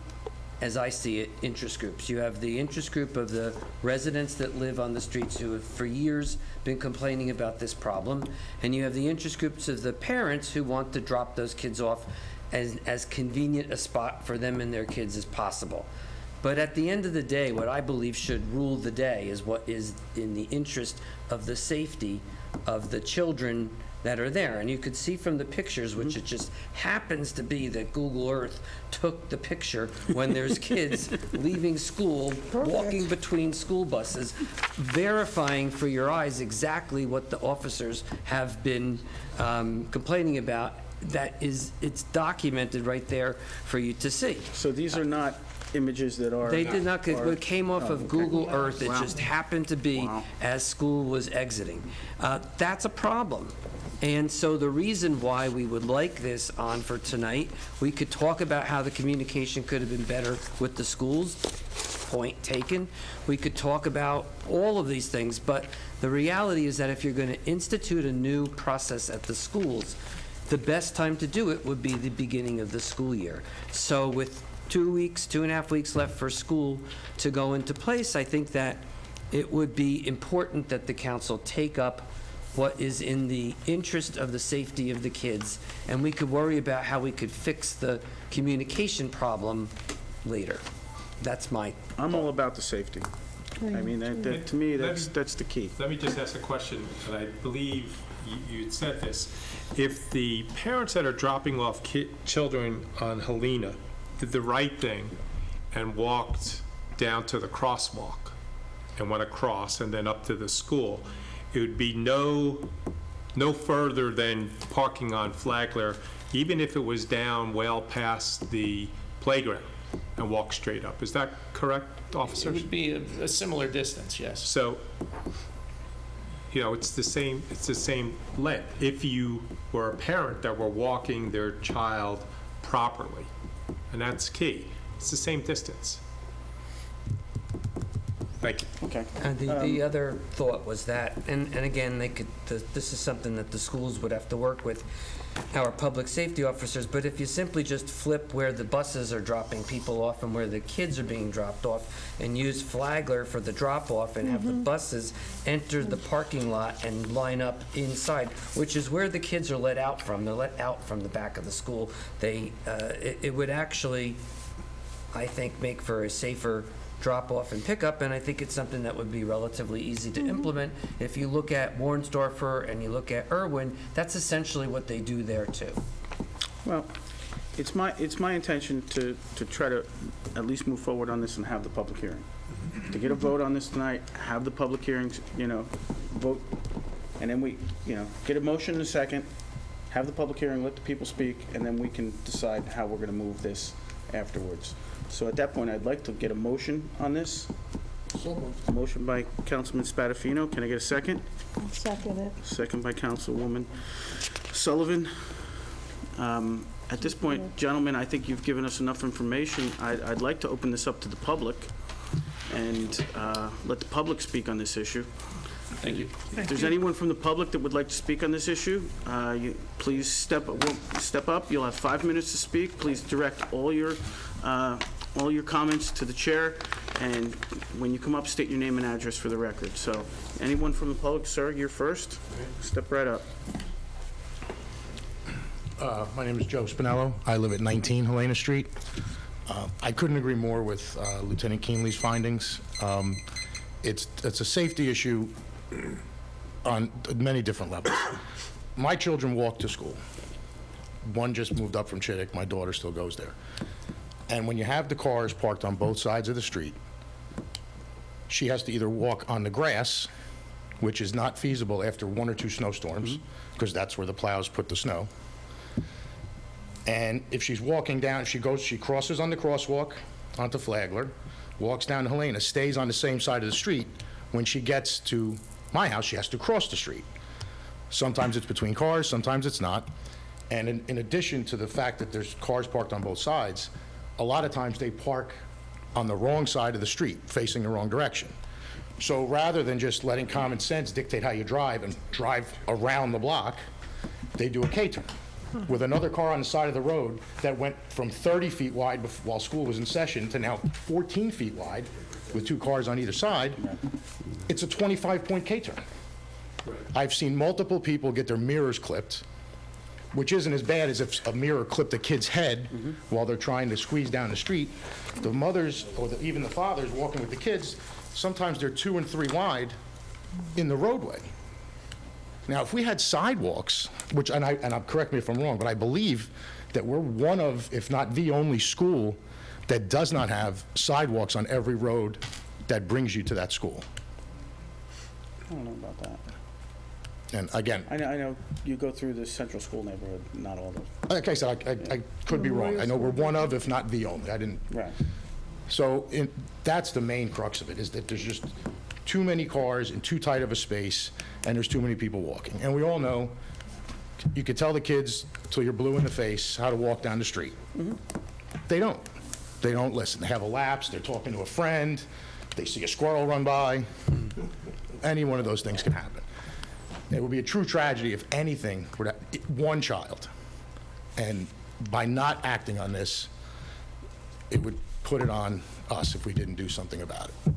as I see it, interest groups. You have the interest group of the residents that live on the streets who have for years been complaining about this problem, and you have the interest groups of the parents who want to drop those kids off as convenient a spot for them and their kids as possible. But at the end of the day, what I believe should rule the day is what is in the interest of the safety of the children that are there. And you could see from the pictures, which it just happens to be that Google Earth took the picture when there's kids leaving school, walking between school buses, verifying for your eyes exactly what the officers have been complaining about. It's documented right there for you to see. So these are not images that are... They did not, it came off of Google Earth. It Wow. just happened to be as school was exiting. That's a problem. And so the reason why we would like this on for tonight, we could talk about how the communication could have been better with the schools, point taken. We could talk about all of these things, but the reality is that if you're going to institute a new process at the schools, the best time to do it would be the beginning of the school year. So with 2.5 weeks left for school to go into place, I think that it would be important that the council take up what is in the interest of the safety of the kids, and we could worry about how we could fix the communication problem later. That's my... I'm all about the safety. I mean, to me, that's the key. Let me just ask a question, and I believe you'd said this. If the parents that are dropping off children on Helena did the right thing and walked down to the crosswalk and went across and then up to the school, it would be no further than parking on Flagler, even if it was down well past the playground, and walk straight up. Is that correct, officers? It would be a similar distance, yes. So, it's the same length. If you were a parent that were walking their child properly, and that's key, it's the same distance. Thank you. Okay. The other thought was that, and again, this is something that the schools would have to work with our public safety officers, but if you simply just flip where the buses are dropping people off and where the kids are being dropped off and use Flagler for the drop-off and have the buses enter the parking lot and line up inside, which is where the kids are let out from. They're let out from the back of the school. It would actually, I think, make for a safer drop-off and pickup, and I think it's something that would be relatively easy to implement. If you look at Warnsdorfer and you look at Irwin, that's essentially what they do there too. Well, It's my intention to try to at least move forward on this and have the public hearing. To get a vote on this tonight, have the public hearings, vote, and then we, get a motion in a second, have the public hearing, let the people speak, and then we can decide how we're gonna move this afterwards. So at that point, I'd like to get a motion on this. A motion by Councilman Spadafino. Can I get a second? I'll second it. Second by Councilwoman Sullivan. At this point, gentlemen, I think you've given us enough information. I'd like to open this up to the public and let the public speak on this issue. Thank you. If there's anyone from the public that would like to speak on this issue, please step up. You'll have 5 minutes to speak. Please direct all your comments to the chair, and when you come up, state your name and address for the record. So, anyone from the public, sir, you're first. Step right up. My name is Joe Spinello. I live at 19 Helena Street. I couldn't agree more with Lieutenant Keenley's findings. It's a safety issue on many different levels. My children walk to school. One just moved up from Chittick. My daughter still goes there. And when you have the cars parked on both sides of the street, she has to either walk on the grass, which is not feasible after 1 or 2 snowstorms, because that's where the plows put the snow. And if she's walking down, she crosses on the crosswalk onto Flagler, walks down to Helena, stays on the same side of the street. When she gets to my house, she has to cross the street. Sometimes it's between cars, sometimes it's not. And in addition to the fact that there's cars parked on both sides, a lot of times they park on the wrong side of the street, facing the wrong direction. So rather than just letting common sense dictate how you drive and drive around the block, they do a K-turn with another car on the side of the road that went from 30 feet wide while school was in session to now 14 feet wide with 2 cars on either side. It's a 25-point K-turn. I've seen multiple people get their mirrors clipped, which isn't as bad as if a mirror clipped a kid's head while they're trying to squeeze down the street. The mothers, or even the fathers walking with the kids, sometimes they're 2 and 3 wide in the roadway. Now, if we had sidewalks, and correct me if I'm wrong, but I believe that we're one of, if not the only school that does not have sidewalks on every road that brings you to that school. I don't know about that. And again, I know you go through the central school neighborhood, not all those. like I said, I could be wrong. I know we're one of, if not the only. I didn't. Right. So that's the main crux of it, is that there's just too many cars in too tight of a space, and there's too many people walking. And we all know, you could tell the kids till you're blue in the face how to walk down the street. They don't. They don't listen. They have a lapse, they're talking to a friend, they see a squirrel run by. Any one of those things can happen. It would be a true tragedy if anything were to, one child. And by not acting on this, it would put it on us if we didn't do something about it.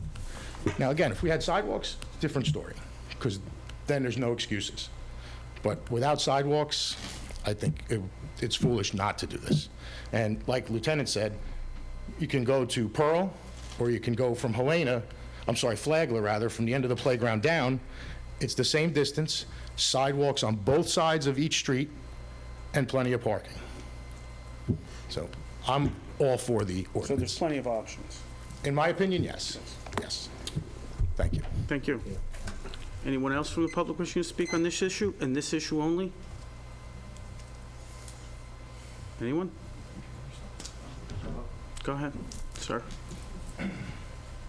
Now, again, if we had sidewalks, different story, because then there's no excuses. But without sidewalks, I think it's foolish not to do this. And like Lieutenant said, you can go to Pearl, or you can go from Flagler rather, from the end of the playground down. It's the same distance, sidewalks on both sides of each street, and plenty of parking. So I'm all for the ordinance. So there's plenty of options. In my opinion, yes. Yes. Thank you. Thank you. Anyone else from the public wishing to speak on this issue, and this issue only? Anyone? Go ahead, sir.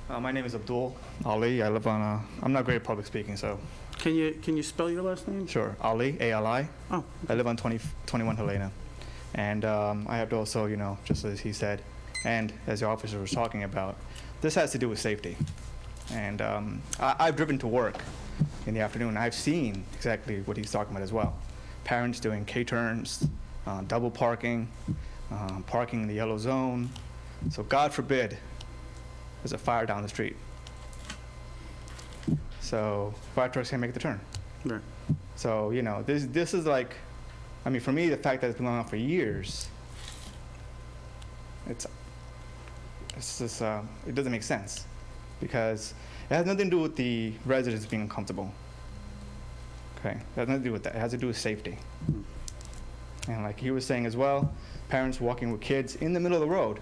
My name is Abdul Ali. I live on I'm not great at public speaking, so. Can you spell your last name? Sure. Ali, A-L-I. Oh. I live on 21 Helena. And I have to also, just as he said, and as the officer was talking about, this has to do with safety. And I've driven to work in the afternoon, and I've seen exactly what he's talking about as well. Parents doing K-turns, double parking, parking in the yellow zone. So God forbid there's a fire down the street. So fire trucks can't make the turn. Right. So, this is like, for me, the fact that it's been going on for years, it's just, it doesn't make sense, because it has nothing to do with the residents being uncomfortable. Okay? It has nothing to do with that. It has to do with safety. And like he was saying as well, parents walking with kids in the middle of the road.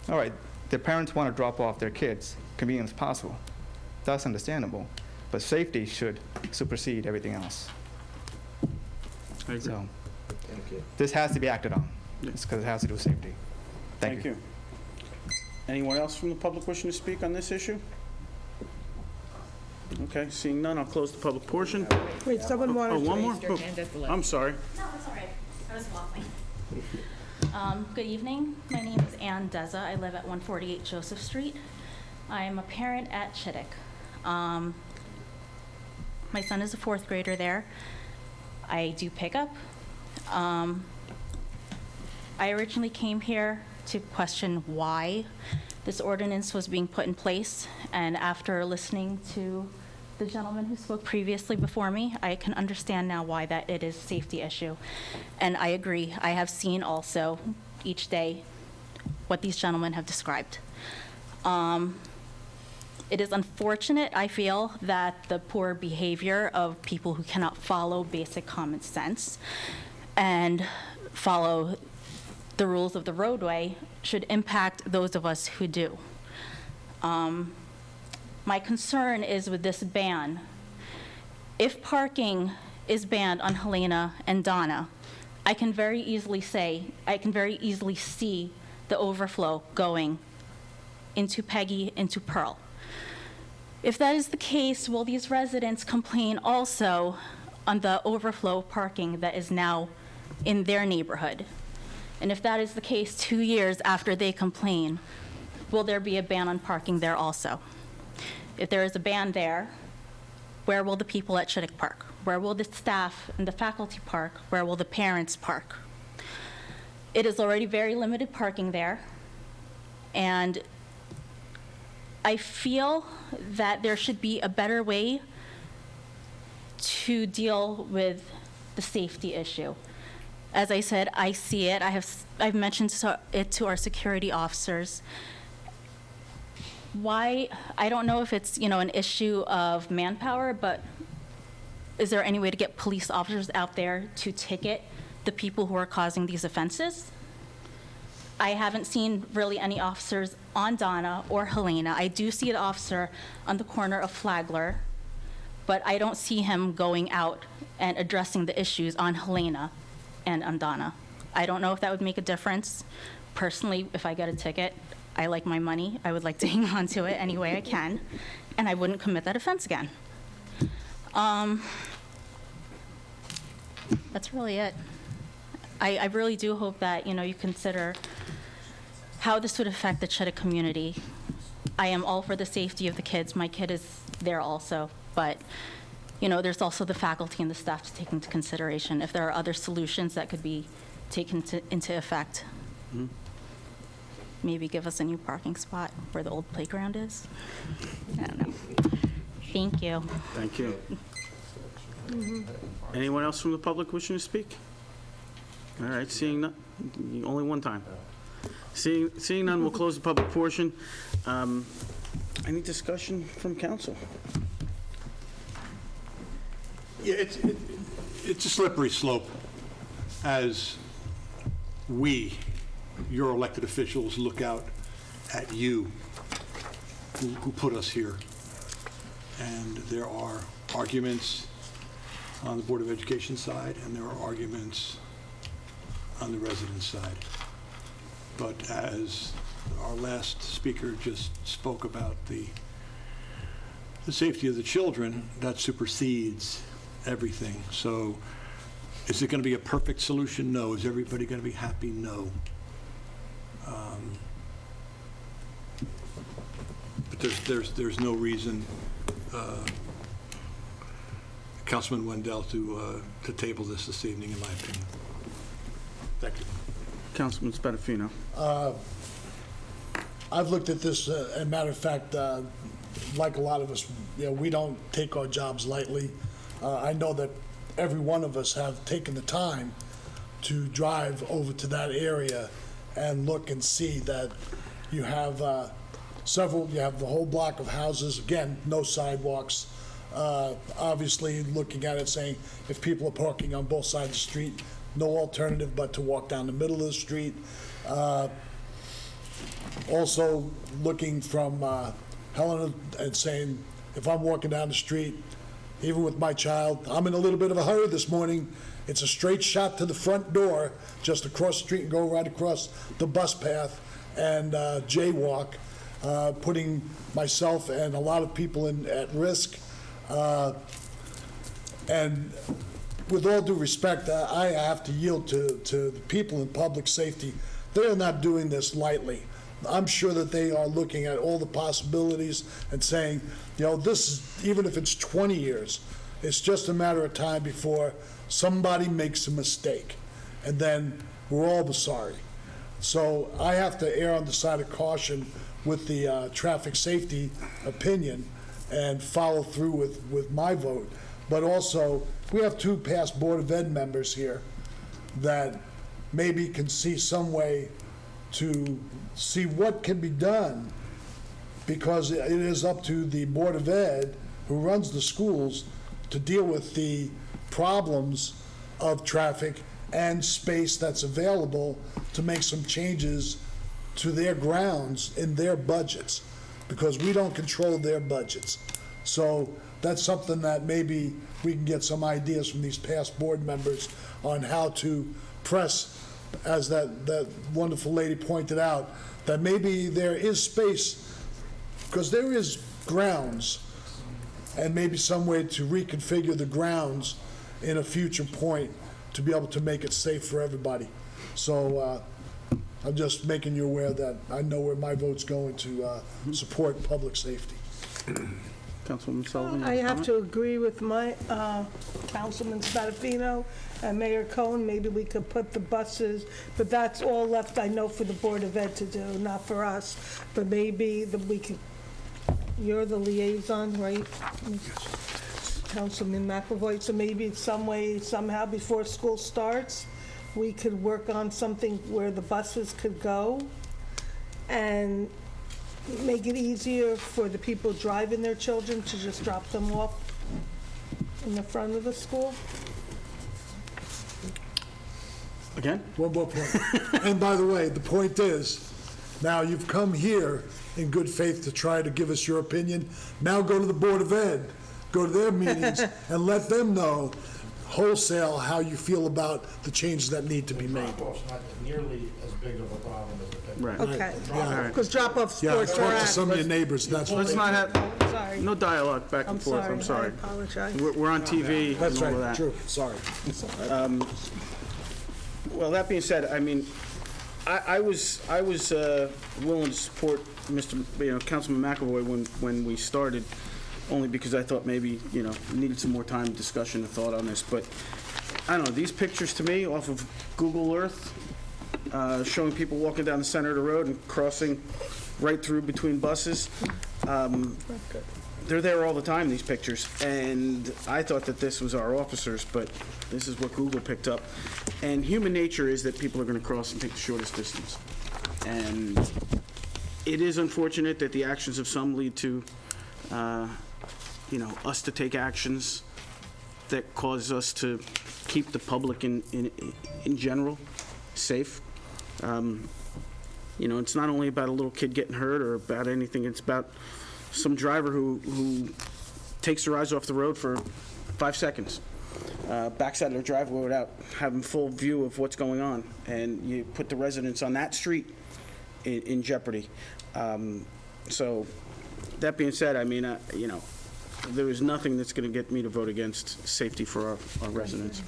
All right, the parents want to drop off their kids convenient as possible. That's understandable. But safety should supersede everything else. I agree. So Thank you. this has to be acted on. It's because it has to do with safety. Thank you. Anyone else from the public wishing to speak on this issue? Okay, seeing none, I'll close the public portion. Wait, someone Oh, wanted one to... more? Oh, I'm sorry. No, it's all right. I was waffling. Good evening. My name is Ann Deza. I live at 148 Joseph Street. I am a parent at Chittick. My son is a 4th grader there. I do pickup. I originally came here to question why this ordinance was being put in place, and after listening to the gentleman who spoke previously before me, I can understand now why that it is a safety issue. And I agree. I have seen also each day what these gentlemen have described. It is unfortunate, I feel, that the poor behavior of people who cannot follow basic common sense and follow the rules of the roadway should impact those of us who do. My concern is with this ban. If parking is banned on Helena and Donna, I can very easily see the overflow going into Peggy, into Pearl. If that is the case, will these residents complain also on the overflow parking that is now in their neighborhood? And if that is the case 2 years after they complain, will there be a ban on parking there also? If there is a ban there, where will the people at Chittick park? Where will the staff and the faculty park? Where will the parents park? It is already very limited parking there, and I feel that there should be a better way to deal with the safety issue. As I said, I see it. I've mentioned it to our security officers. Why? I don't know if it's, an issue of manpower, but is there any way to get police officers out there to ticket the people who are causing these offenses? I haven't seen really any officers on Donna or Helena. I do see an officer on the corner of Flagler, but I don't see him going out and addressing the issues on Helena and on Donna. I don't know if that would make a difference. Personally, if I get a ticket, I like my money. I would like to hang on to it any way I can, and I wouldn't commit that offense again. That's really it. I really do hope that, you consider how this would affect the Chittick community. I am all for the safety of the kids. My kid is there also, but there's also the faculty and the staff to take into consideration if there are other solutions that could be taken into effect. Mm-hmm. Maybe give us a new parking spot where the old playground is. I don't know. Thank you. Thank you. Anyone else from the public wishing to speak? All right, seeing none, only one time. Seeing none, we'll close the public portion. Any discussion from council? Yeah, it's a slippery slope as we, your elected officials, look out at you who put us here. And there are arguments on the Board of Education side, and there are arguments on the resident side. But as our last speaker just spoke about the safety of the children, that supersedes everything. So is it going to be a perfect solution? No. Is everybody going to be happy? No. But there's no reason, Councilman Wendell, to table this evening, in my opinion. Thank you. Councilman Spadafino. I've looked at this, as a matter of fact, like a lot of us, we don't take our jobs lightly. I know that every one of us have taken the time to drive over to that area and look and see that you have you have the whole block of houses, again, no sidewalks, Obviously, looking at it, saying if people are parking on both sides of the street, no alternative but to walk down the middle of the street. Also, looking from Helena and saying, if I'm walking down the street, even with my child, I'm in a little bit of a hurry this morning. It's a straight shot to the front door, just across the street and go right across the bus path and jaywalk, putting myself and a lot of people at risk. And with all due respect, I have to yield to the people in public safety. They are not doing this lightly. I'm sure that they are looking at all the possibilities and saying, this is, even if it's 20 years, it's just a matter of time before somebody makes a mistake, and then we're all sorry. So I have to err on the side of caution with the traffic safety opinion and follow through with my vote. But also, we have 2 past Board of Ed members here that maybe can see some way to see what can be done, because it is up to the Board of Ed, who runs the schools, to deal with the problems of traffic and space that's available to make some changes to their grounds in their budgets, because we don't control their budgets. So that's something that maybe we can get some ideas from these past board members on how to press, as that wonderful lady pointed out, that maybe there is space, because there is grounds, and maybe some way to reconfigure the grounds in a future point to be able to make it safe for everybody. So I'm just making you aware that I know where my vote's going to support public safety. Councilwoman Sullivan? I have to agree with my Councilman Spadafino and Mayor Cohen. Maybe we could put the buses, but that's all left, I know, for the Board of Ed to do, not for us. But maybe we could, you're the liaison, right? Councilman McAvoy, so maybe some way, somehow, before school starts, we could work on something where the buses could go and make it easier for the people driving their children to just drop them off in the front of the school. Again? One more point. And by the way, the point is, now you've come here in good faith to try to give us your opinion. Now go to the Board of Ed, go to their meetings, and let them know wholesale how you feel about the changes that need to be made. Drop-off's not nearly as big of a problem as the pickup. Right. Okay, Yeah. because drop-off Yeah, sports are talk to at. some of your neighbors, that's what Let's not have, Sorry. no dialogue back I'm and forth, I'm sorry, I sorry. apologize. We're on TV and That's all of right, that. true, sorry. Well, that being said, I mean, I was willing to support Councilman McAvoy when we started, only because I thought maybe, needed some more time, discussion, and thought on this. But I don't know, these pictures to me off of Google Earth, showing people walking down the center of the road and crossing right through between buses, they're there all the time, these pictures. And I thought that this was our officers, but this is what Google picked up. And human nature is that people are going to cross and take the shortest distance. And it is unfortunate that the actions of some lead to, us to take actions that cause us to keep the public in general safe. It's not only about a little kid getting hurt or about anything. It's about some driver who takes their eyes off the road for 5 seconds, backs out of their driveway without having full view of what's going on, and you put the residents on that street in jeopardy. So, that being said, I mean, there is nothing that's going to get me to vote against safety for our residents.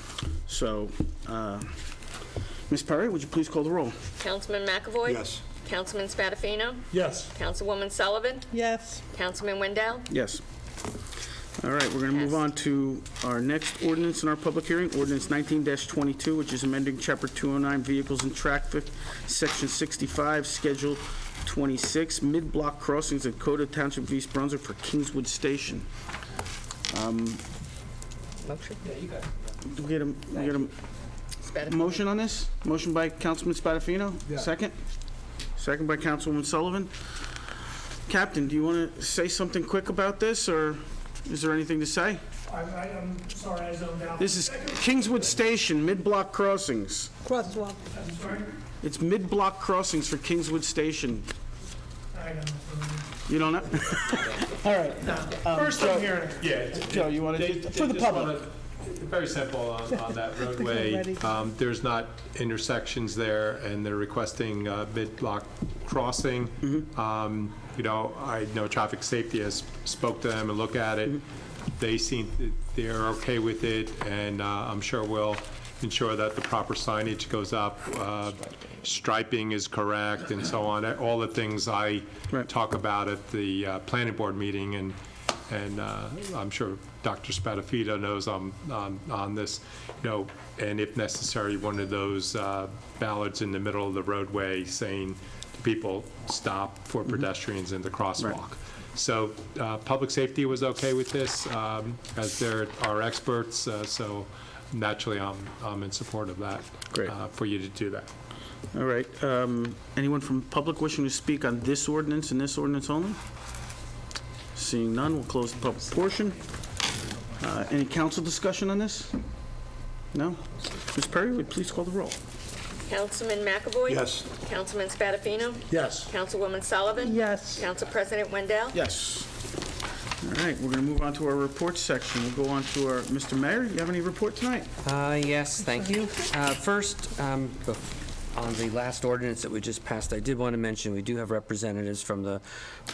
So, Ms. Perry, would you please call the roll? Councilman McAvoy? Yes. Councilman Spadafino? Yes. Councilwoman Sullivan? Yes. Councilman Wendell? Yes. All right, we're going to move on to our next ordinance in our public hearing, Ordinance 19-22, which is amending Chapter 209, Vehicles and Traffic, Section 65, Schedule 26, mid-block crossings at Township of East Brunswick for Kingswood Station. Motion? Do we get a motion on this? Motion by Councilman Spadafino? Yeah. Second? Second by Councilwoman Sullivan. Captain, do you want to say something quick about this, or is there anything to say? I'm sorry, I zoned out. This is Kingswood Station, mid-block crossings. Crosswalk. I'm sorry? It's mid-block crossings for Kingswood Station. I don't know. You don't know? All right. First I'm hearing it. Yeah. Joe, you want to, for the just public? wanna- Very simple on that roadway. There's not intersections there, and they're requesting mid-block crossing. You know, I know traffic safety has spoke to them and looked at it. They're okay with it, and I'm sure we'll ensure that the proper signage goes up, striping is correct, and so on. All the things I talk about at the planning board meeting, and I'm sure Dr. Spadafito knows on this, you know, and if necessary, one of those ballards in the middle of the roadway saying to people, stop for pedestrians in the crosswalk. So public safety was okay with this, as they're our experts, so naturally I'm in support of that. Great. For you to do that. All right. Anyone from public wishing to speak on this ordinance and this ordinance only? Seeing none, we'll close the public portion. Any council discussion on this? No? Ms. Perry, would you please call the roll? Councilman McAvoy? Yes. Councilman Spadafino? Yes. Councilwoman Sullivan? Yes. Council President Wendell? Yes. All right, we're going to move on to our reports section. We'll go on to our, Mr. Mayor, you have any report tonight? Yes, thank you. First, on the last ordinance that we just passed, I did want to mention we do have representatives from the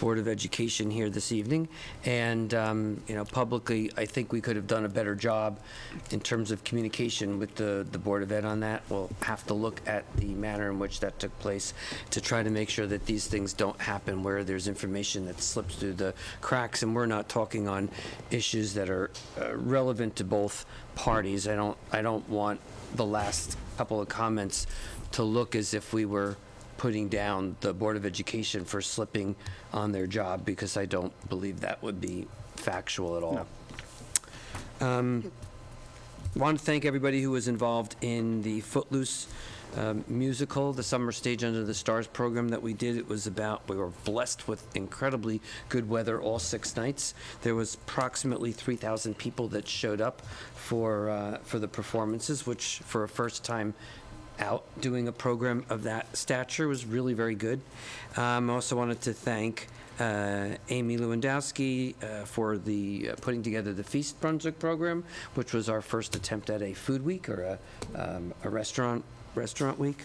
Board of Education here this evening, and you know, publicly, I think we could have done a better job in terms of communication with the Board of Ed on that. We'll have to look at the manner in which that took place to try to make sure that these things don't happen where there's information that slips through the cracks, and we're not talking on issues that are relevant to both parties. I don't want the last couple of comments to look as if we were putting down the Board of Education for slipping on their job, because I don't believe that would be factual at all. Want to thank everybody who was involved in the Footloose musical, the Summer Stage Under the Stars program that we did. It was we were blessed with incredibly good weather all 6 nights. There was approximately 3,000 people that showed up for the performances, which for a first time out doing a program of that stature was really very good. I also wanted to thank Amy Lewandowski for the putting together the Feast Brunswick program, which was our first attempt at a food week or a restaurant week.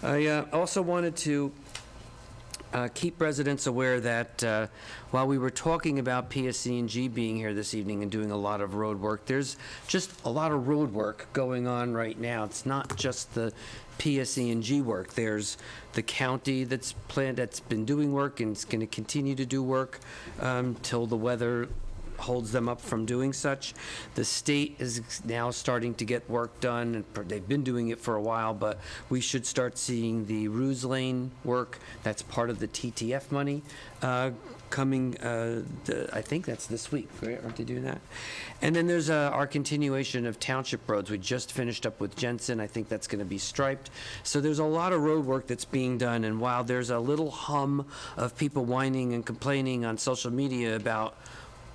I also wanted to keep residents aware that while we were talking about PSC&G being here this evening and doing a lot of road work, there's just a lot of road work going on right now. It's not just the PSC&G work. There's the county that's been doing work and is going to continue to do work till the weather holds them up from doing such. The state is now starting to get work done, and they've been doing it for a while, but we should start seeing the Ruse Lane work. That's part of the TTF money coming, I think that's this week, right? Aren't they doing that? And then there's our continuation of township roads. We just finished up with Jensen. I think that's going to be striped. So there's a lot of road work that's being done, and while there's a little hum of people whining and complaining on social media about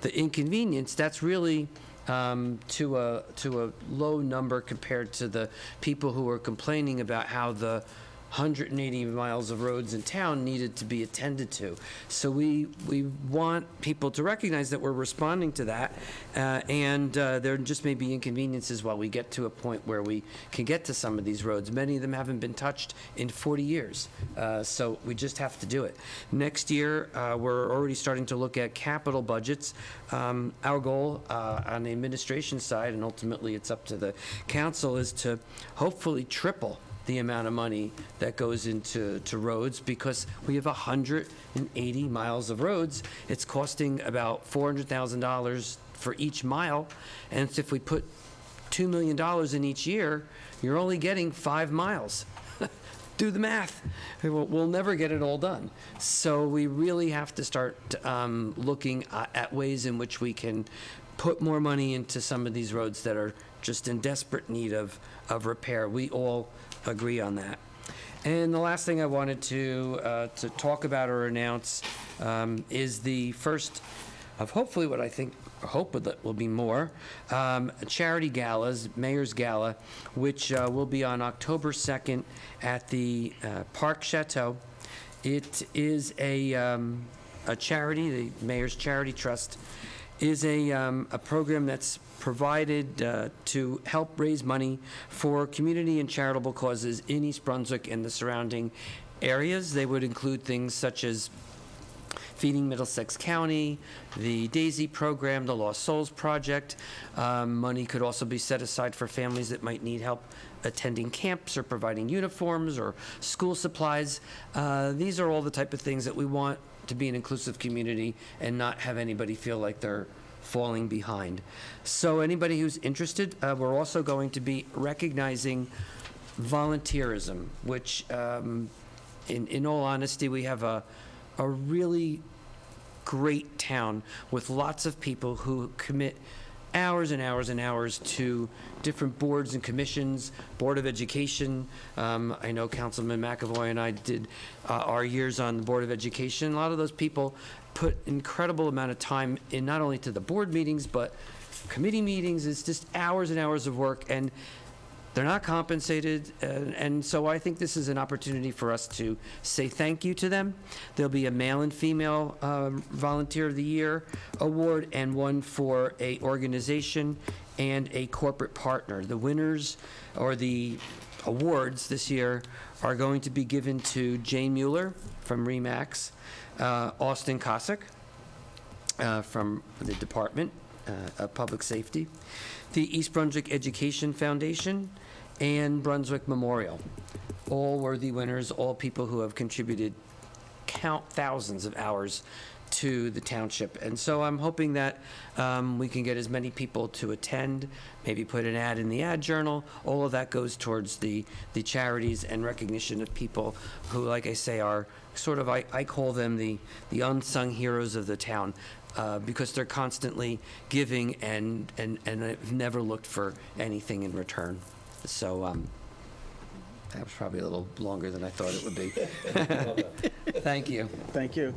the inconvenience, that's really to a low number compared to the people who are complaining about how the 180 miles of roads in town needed to be attended to. So we want people to recognize that we're responding to that, and there just may be inconveniences while we get to a point where we can get to some of these roads. Many of them haven't been touched in 40 years, so we just have to do it. Next year, we're already starting to look at capital budgets. Our goal on the administration side, and ultimately it's up to the council, is to hopefully triple the amount of money that goes into roads, because we have 180 miles of roads. It's costing about $400,000 for each mile, and if we put $2 million in each year, you're only getting 5 miles. Do the math. We'll never get it all done. So we really have to start looking at ways in which we can put more money into some of these roads that are just in desperate need of repair. We all agree on that. And the last thing I wanted to talk about or announce is the first hopefully what I think, hope that will be more, charity galas, Mayor's Gala, which will be on October 2nd at the Park Chateau. It is a charity, the Mayor's Charity Trust, is a program that's provided to help raise money for community and charitable causes in East Brunswick and the surrounding areas. They would include things such as Feeding Middlesex County, the DAISY program, the Lost Souls Project. Money could also be set aside for families that might need help attending camps or providing uniforms or school supplies. These are all the type of things that we want to be an inclusive community and not have anybody feel like they're falling behind. So anybody who's interested, we're also going to be recognizing volunteerism, which in all honesty, we have a really great town with lots of people who commit hours and hours and hours to different boards and commissions, Board of Education. I know Councilman McAvoy and I did our years on the Board of Education. A lot of those people put incredible amount of time in not only to the board meetings, but committee meetings. It's just hours and hours of work, and they're not compensated, and so I think this is an opportunity for us to say thank you to them. There'll be a male and female Volunteer of the Year award and one for a organization and a corporate partner. The winners or the awards this year are going to be given to Jane Mueller from RE/MAX, Austin Cossack from the Department of Public Safety, the East Brunswick Education Foundation, and Brunswick Memorial. All worthy winners, all people who have contributed thousands of hours to the township. And so I'm hoping that we can get as many people to attend, maybe put an ad in the ad journal. All of that goes towards the charities and recognition of people who, like I say, are sort of, I call them the unsung heroes of the town. Because they're constantly giving and have never looked for anything in return. So that was probably a little longer than I thought it would be. Thank you. Thank you.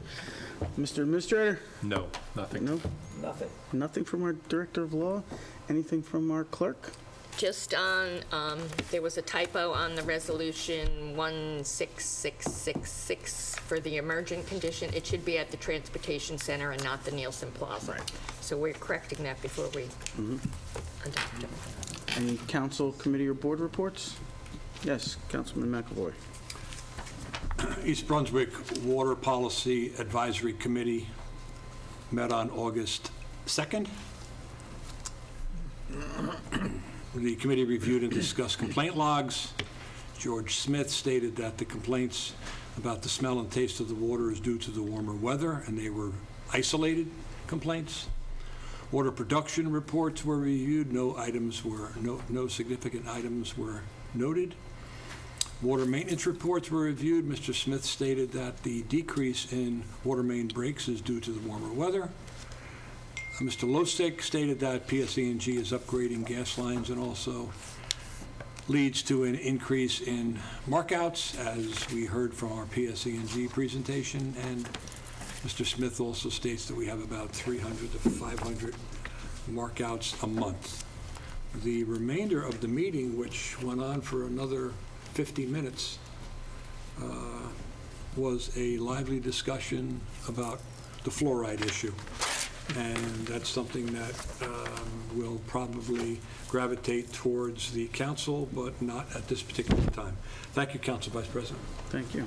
Mr. Administrator? No, nothing. No? Nothing. Nothing from our Director of Law? Anything from our clerk? Just on, there was a typo on the resolution 16666 for the emergent condition. It should be at the Transportation Center and not the Nielsen Plaza. So we're correcting that before we adopt it. Any council, committee, or board reports? Yes, Councilman McAvoy. East Brunswick Water Policy Advisory Committee met on August 2nd. The committee reviewed and discussed complaint logs. George Smith stated that the complaints about the smell and taste of the water is due to the warmer weather, and they were isolated complaints. Water production reports were reviewed. No significant items were noted. Water maintenance reports were reviewed. Mr. Smith stated that the decrease in water main breaks is due to the warmer weather. Mr. Lostek stated that PSE&G is upgrading gas lines and also leads to an increase in markouts, as we heard from our PSE&G presentation. And Mr. Smith also states that we have about 300 to 500 markouts a month. The remainder of the meeting, which went on for another 50 minutes, was a lively discussion about the fluoride issue. And that's something that will probably gravitate towards the council, but not at this particular time. Thank you, Council Vice President. Thank you.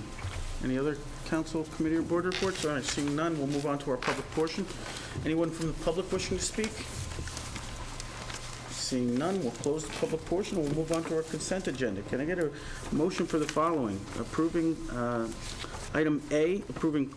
Any other council, committee, or board reports? All right, seeing none, we'll move on to our public portion. Anyone from the public wishing to speak? Seeing none, we'll close the public portion. We'll move on to our consent agenda. Can I get a motion for the following? Approving item A, approving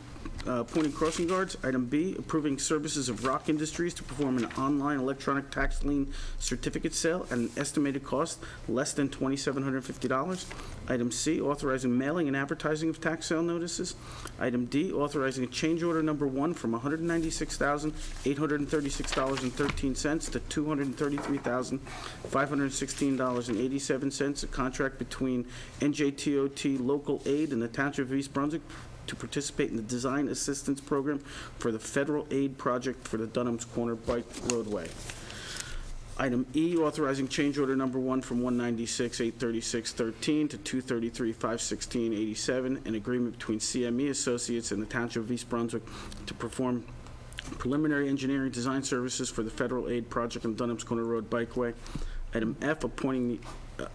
appointing crossing guards. Item B, approving services of Rock Industries to perform an online electronic tax lien certificate sale at an estimated cost less than $2,750. Item C, authorizing mailing and advertising of tax sale notices. Item D, authorizing a change order number 1 from $196,836.13 to $233,516.87, a contract between NJTOT Local Aid and the Township of East Brunswick to participate in the Design Assistance Program for the federal aid project for the Dunham's Corner Bike Roadway. Item E, authorizing change order number 1 from 196,836.13 to 233,516.87, an agreement between CME Associates and the Township of East Brunswick to perform preliminary engineering design services for the federal aid project on Dunham's Corner Road Bikeway. Item F,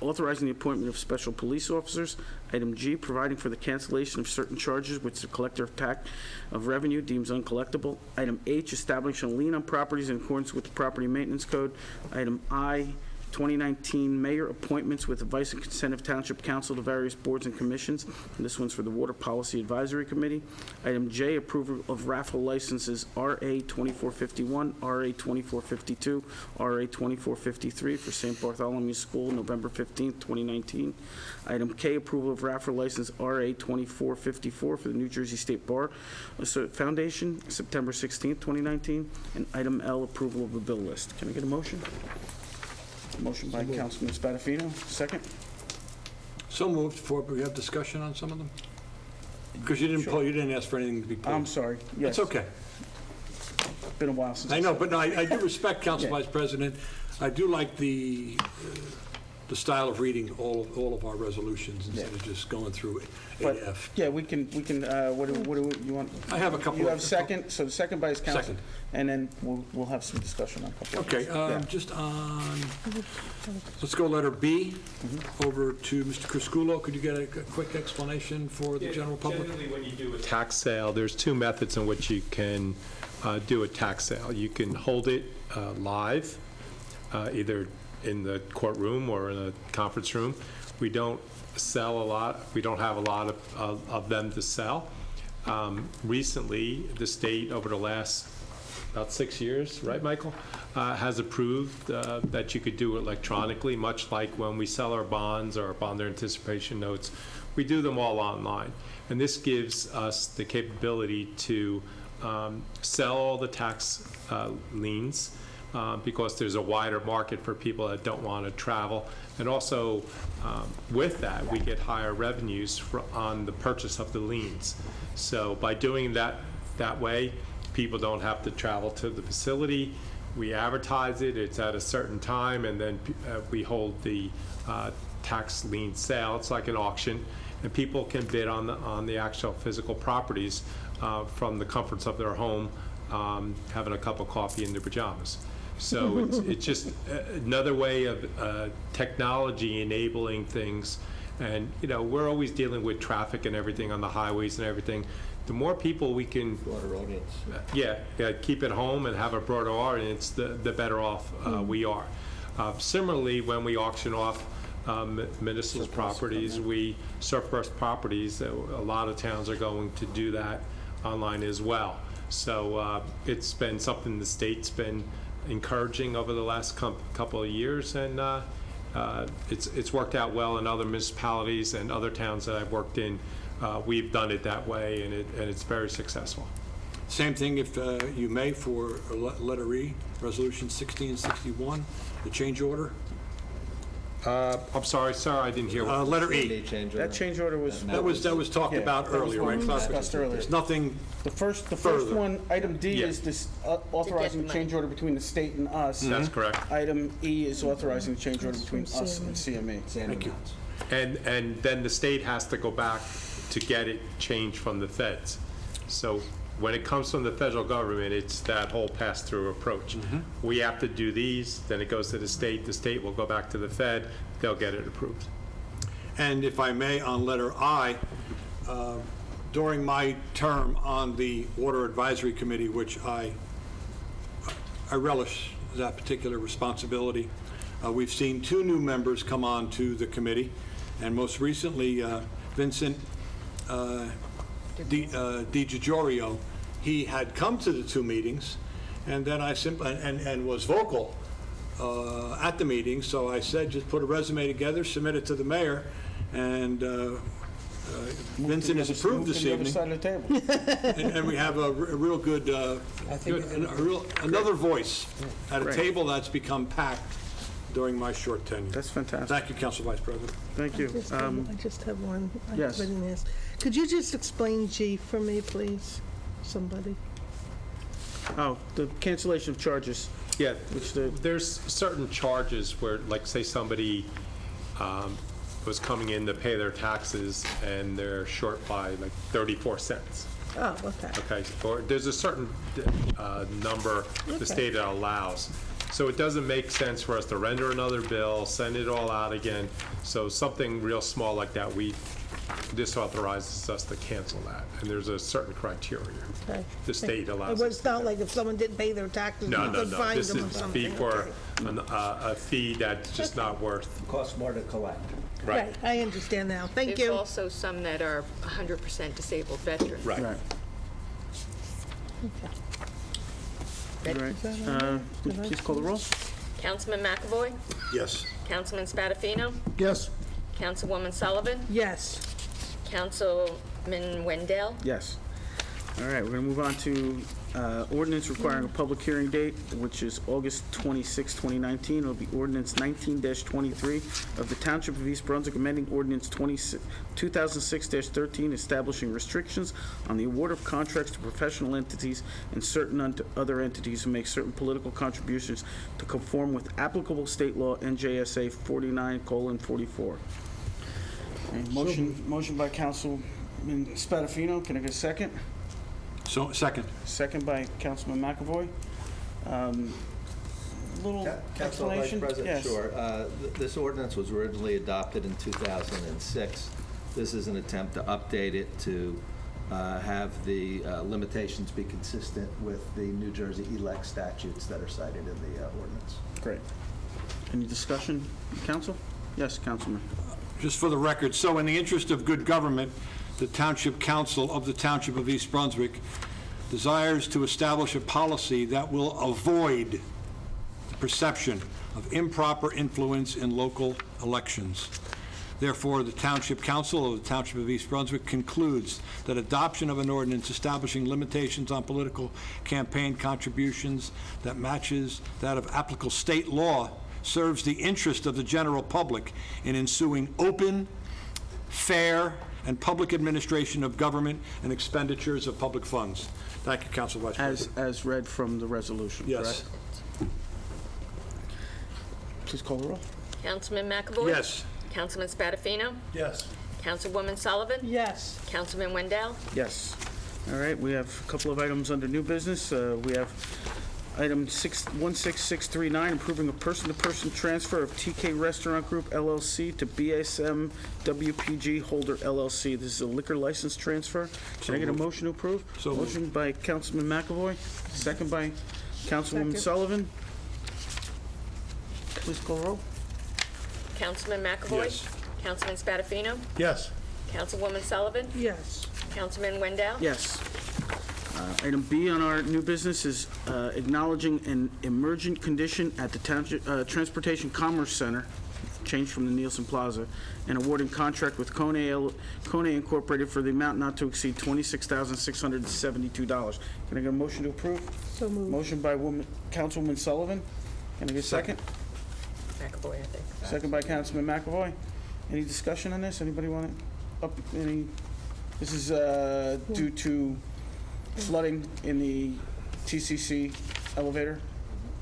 authorizing the appointment of special police officers. Item G, providing for the cancellation of certain charges which the collector of tax of revenue deems uncollectible. Item H, establishing a lien on properties in accordance with the Property Maintenance Code. Item I, 2019 mayor appointments with advice and consent of Township Council to various boards and commissions. And this one's for the Water Policy Advisory Committee. Item J, approval of raffle licenses RA 2451, RA 2452, RA 2453 for St. Bartholomew School, November 15th, 2019. Item K, approval of raffle license RA 2454 for the New Jersey State Bar Foundation, September 16th, 2019. And item L, approval of the bill list. Can I get a motion? Motion by Councilman Spadafino, second. So moved. For we have discussion on some of them? Because you didn't pull, you didn't ask for anything to be pulled. I'm sorry, yes. It's okay. Been a while since. I know, but no, I do respect Council Yeah. Vice President. I do like the style of reading all of our resolutions instead of just going through But, AF. yeah, we can, what do you want? I have a couple You of- have second, so the second by his counsel. Second. And then we'll have some discussion on a couple of Okay, things. Yeah. just on, let's go letter B, over to Mr. Crisculo. Could you get a quick explanation for the general public? Generally, when you do a tax sale, there's two methods in which you can do a tax sale. You can hold it live, either in the courtroom or in a conference room. We don't sell a lot. We don't have a lot of them to sell. Recently, the state, over the last about 6 years, right, Michael, has approved that you could do it electronically, much like when we sell our bonds or our bond anticipation notes. We do them all online. And this gives us the capability to sell all the tax liens because there's a wider market for people that don't want to travel. And also, with that, we get higher revenues on the purchase of the liens. So by doing that way, people don't have to travel to the facility. We advertise it, it's at a certain time, and then we hold the tax lien sale. It's like an auction, and people can bid on the actual physical properties from the comforts of their home, having a cup of coffee in their pajamas. So it's just another way of technology enabling things. And, you know, we're always dealing with traffic and everything on the highways and everything. The more people we can, Broader audience. keep at home and have a broader audience, the better off we are. Similarly, when we auction off municipal properties, surplus properties, a lot of towns are going to do that online as well. So it's been something the state's been encouraging over the last couple of years, and it's worked out well in other municipalities and other towns that I've worked in. We've done it that way, and it's very successful. Same thing, if you may, for letter E, Resolution 1661, the change order. I'm sorry, sir, I didn't hear. Letter E. That change order was. That was talked Yeah, about that was earlier, what right? we discussed earlier. There's nothing, The first further. one, item D Yeah. is this authorizing the change order between the state and us. That's correct. Item E is authorizing the change order between us and CME. thank you. And then the state has to go back to get it changed from the feds. So when it comes from the federal government, it's that whole pass-through approach. We have to do these, then it goes to the state will go back to the Fed, they'll get it approved. And if I may, on letter I, during my term on the Water Advisory Committee, which I relish that particular responsibility, we've seen two new members come on to the committee, and most recently, Vincent DiGiorgio. He had come to the two meetings, and then I simply, and was vocal at the meeting, so I said, just put a resume together, submit it to the mayor, and Vincent is approved this evening. And we have a real good, another voice at a table that's become packed during my short tenure. That's fantastic. Thank you, Council Vice President. Thank you. I just have one. Yes. I didn't ask. Could you just explain G for me, please? Somebody. Oh, the cancellation of charges. Yeah, Which there's certain charges where, like, say somebody was coming in to pay their taxes and they're short by like 34 cents. Oh, okay. Okay, or there's a certain number the state allows. So it doesn't make sense for us to render another bill, send it all out again. So something real small like that, this authorizes us to cancel that. And there's a certain criteria. Okay. The state allows It us was not like if someone didn't pay their taxes, No, you no, could no. fine This them or is something. fee for a fee that's just not worth. Costs more to collect. Right, I understand now. Thank you. There's also some that are 100% disabled veterans. Right. Right. Ready? All right. Please call the roll. Councilman McAvoy, Yes. Councilman Spadafino, Yes. Councilwoman Sullivan, Yes. Councilman Wendell, Yes. All right, we're going to move on to ordinance requiring a public hearing date, which is August 26, 2019. It'll be ordinance 19-23 of the Township of East Brunswick, amending ordinance 2006-13, establishing restrictions on the award of contracts to professional entities and certain other entities who make certain political contributions to conform with applicable state law, NJSA 49:44. Okay, motion by Councilman Spadafino. Can I get a second? So, second. Second by Councilman McAvoy. Little Council Vice explanation? President, Yes. sure. This ordinance was originally adopted in 2006. This is an attempt to update it to have the limitations be consistent with the New Jersey elect statutes that are cited in the ordinance. Great. Any discussion, Council? Yes, Councilman. Just for the record, so in the interest of good government, the Township Council of the Township of East Brunswick desires to establish a policy that will avoid the perception of improper influence in local elections. Therefore, the Township Council of the Township of East Brunswick concludes that adoption of an ordinance establishing limitations on political campaign contributions that matches that of applicable state law serves the interest of the general public in ensuing open, fair, and public administration of government and expenditures of public funds. Thank you, Council Vice President. As read from the resolution, Yes. correct? Please call the roll. Councilman McAvoy. Yes. Councilman Spadafino, Yes. Councilwoman Sullivan, Yes. Councilman Wendell, Yes. All right, we have a couple of items under new business. We have item 16639, approving a person-to-person transfer of TK Restaurant Group LLC to BSM WPG Holder LLC. This is a liquor license transfer. Can I get a motion to approve? So moved. Motion by Councilman McAvoy, second by Councilwoman Second. Sullivan. Please call roll. Councilman McAvoy. Yes. Councilman Spadafino, Yes. Councilwoman Sullivan, Yes. Councilman Wendell. Yes. Item B on our new business is acknowledging an emergent condition at the Township Transportation Commerce Center, changed from the Nielsen Plaza, and awarding contract with Kone Incorporated for the amount not to exceed $26,672. Can I get a motion to approve? So moved. Motion by Councilwoman Sullivan. Can I get a second? McAvoy, I think. Second by Councilman McAvoy. Any discussion on this? Anybody want to This is due to flooding in the TCC elevator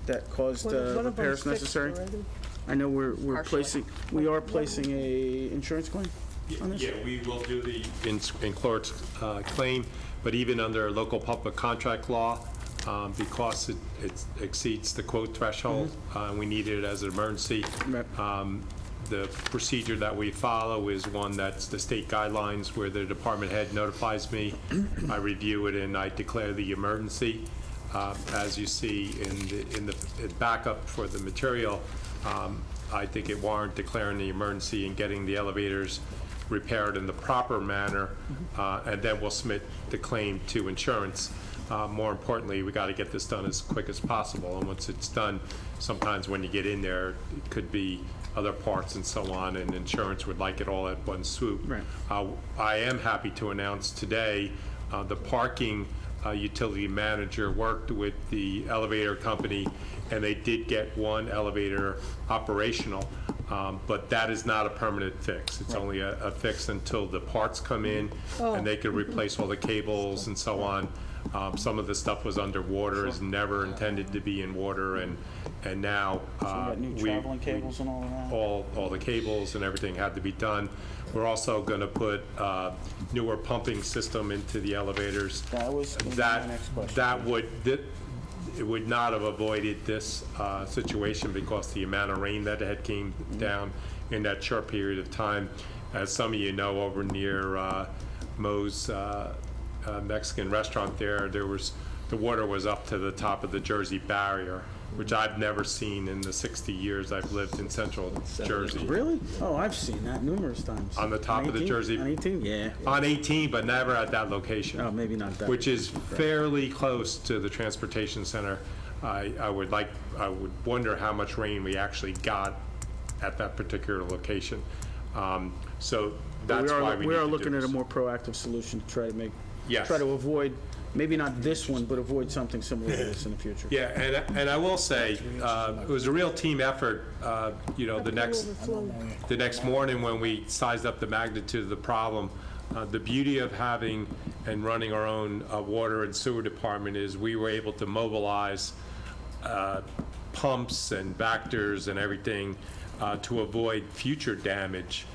that caused One of them repairs fixed necessary. already. I know we Partially. are placing a insurance claim on this? Yeah, we will do the incurred claim, but even under local public contract law, because it exceeds the quote threshold, we need it as an emergency. Right. The procedure that we follow is one that's the state guidelines where the department head notifies me, I review it, and I declare the emergency. As you see in the backup for the material, I think it warrants declaring the emergency and getting the elevators repaired in the proper manner, and then we'll submit the claim to insurance. More importantly, we got to get this done as quick as possible, and once it's done, sometimes when you get in there, it could be other parts and so on, and insurance would like it all at one swoop. Right. I am happy to announce today the parking utility manager worked with the elevator company, and they did get one elevator operational, but that is not a permanent fix. It's only a fix until the parts come in, and they could replace all the cables and so on. Some of the stuff was underwater, is never intended to be in water, and now So we got new traveling cables and all of that? all the cables and everything had to be done. We're also going to put newer pumping system into the elevators. That was my next question. It would not have avoided this situation because the amount of rain that had came down in that short period of time. As some of you know, over near Moe's Mexican restaurant there was the water was up to the top of the Jersey barrier, which I've never seen in the 60 years I've lived in central Jersey. Really? Oh, I've seen that numerous times. On the top of the Jersey. On 18? Yeah. On 18, but never at that location. Oh, maybe not that. Which is fairly close to the transportation center. I would wonder how much rain we actually got at that particular location. So that's why we are looking at a more proactive solution to try to make, Yes. try to avoid, maybe not this one, but avoid something similar to this in the future. Yeah, and I will say, it was a real team effort, the next morning when we sized up the magnitude of the problem. The beauty of having and running our own water and sewer department is we were able to mobilize pumps and vectors and everything to avoid future damage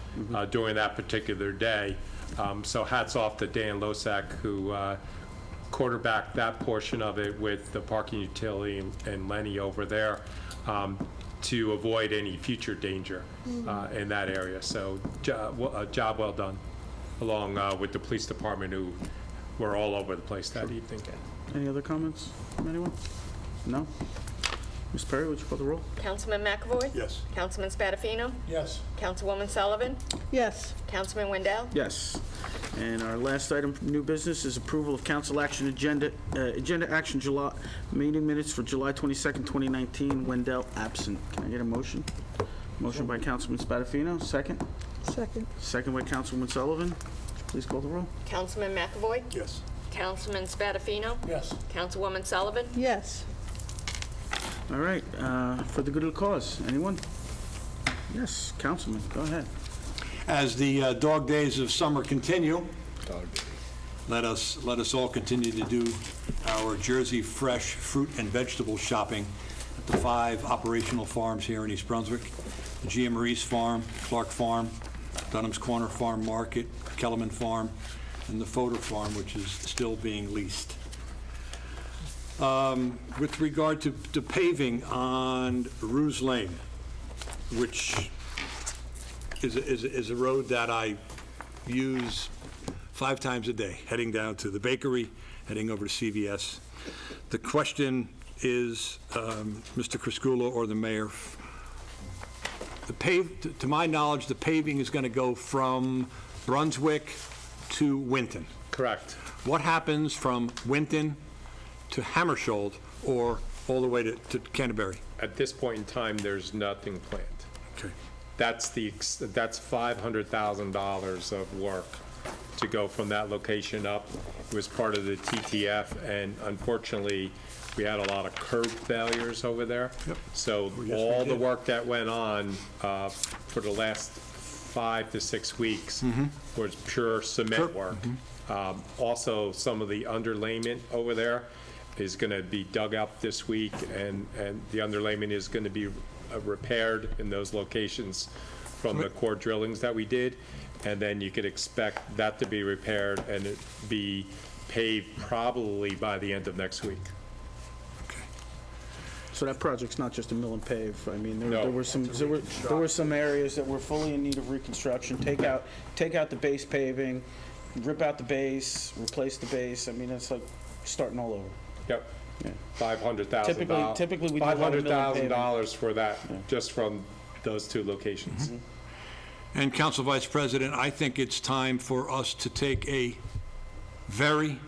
during that particular day. So hats off to Dan Losak, who quarterbacked that portion of it with the parking utility and Lenny over there to avoid any future danger in that area. So job well done, along with the police department, who were all over the place that evening. Any other comments from anyone? No? Ms. Perry, would you call the roll? Councilman McAvoy? Yes. Councilman Spadafino? Yes. Councilwoman Sullivan? Yes. Councilman Wendell? Yes. And our last item for new business is approval of council action agenda action July meeting minutes for July 22nd, 2019. Wendell absent. Can I get a motion? Motion by Councilman Spadafino, second. Second. Second by Councilwoman Sullivan. Please call the roll. Councilman McAvoy? Yes. Councilman Spadafino? Yes. Councilwoman Sullivan? Yes. All right, for the good of the cause. Anyone? Yes, Councilman, go ahead. As the dog days of summer continue, let us all continue to do our Jersey fresh fruit and vegetable shopping at the 5 operational farms here in East Brunswick: the Gia Maurice Farm, Clark Farm, Dunham's Corner Farm Market, Kellerman Farm, and the Fodor Farm, which is still being leased. With regard to paving on Ruse Lane, which is a road that I use 5 times a day, heading down to the bakery, heading over to CVS. The question is, Mr. Criscuolo or the mayor, to my knowledge, the paving is going to go from Brunswick to Winton. Correct. What happens from Winton to Hammersholt or all the way to Canterbury? At this point in time, there's nothing planned. Okay. That's $500,000 of work to go from that location up. It was part of the TTF, and unfortunately, we had a lot of curb failures over there. Yep. So all the work that went on for the last 5 to 6 weeks was pure cement work. Also, some of the underlayment over there is going to be dug up this week, and the underlayment is going to be repaired in those locations from the core drillings that we did, and then you could expect that to be repaired and it be paved probably by the end of next week. So that project's not just a mill and pave. I mean, No. there were some areas that were fully in need of reconstruction. Take out the base paving, rip out the base, replace the base. I mean, it's like starting all over. Yep. Yeah. $500,000. Typically we do a lot of mill and paving. $500,000 for that, just from those 2 locations. And Council Vice President, I think it's time for us to take a very,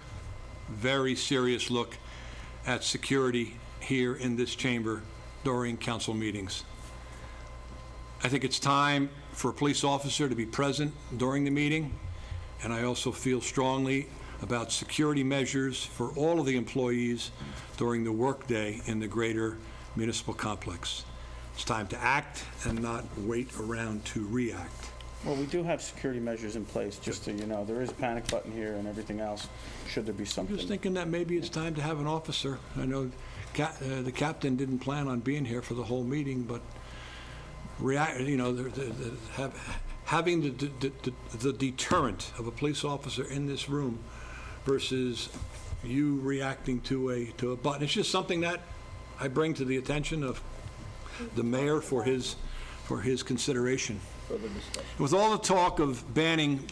very serious look at security here in this chamber during council meetings. I think it's time for a police officer to be present during the meeting, and I also feel strongly about security measures for all of the employees during the workday in the greater municipal complex. It's time to act and not wait around to react. Well, we do have security measures in place, just so you know. There is a panic button here and everything else, should there be something. Just thinking that maybe it's time to have an officer. I know the captain didn't plan on being here for the whole meeting, but having the deterrent of a police officer in this room versus you reacting to a button. It's just something that I bring to the attention of the mayor for his consideration. With all the talk of banning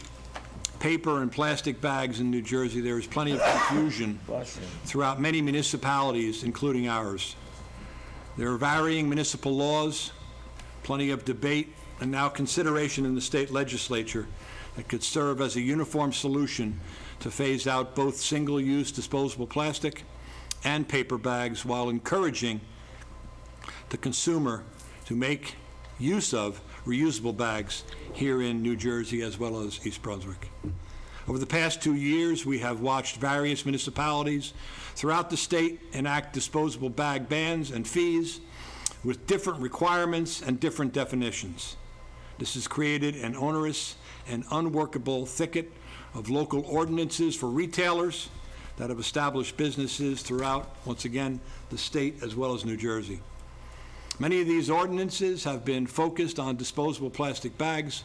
paper and plastic bags in New Jersey, there is plenty of confusion throughout many municipalities, including ours. There are varying municipal laws, plenty of debate, and now consideration in the state legislature that could serve as a uniform solution to phase out both single-use disposable plastic and paper bags while encouraging the consumer to make use of reusable bags here in New Jersey as well as East Brunswick. Over the past 2 years, we have watched various municipalities throughout the state enact disposable bag bans and fees with different requirements and different definitions. This has created an onerous and unworkable thicket of local ordinances for retailers that have established businesses throughout, once again, the state as well as New Jersey. Many of these ordinances have been focused on disposable plastic bags,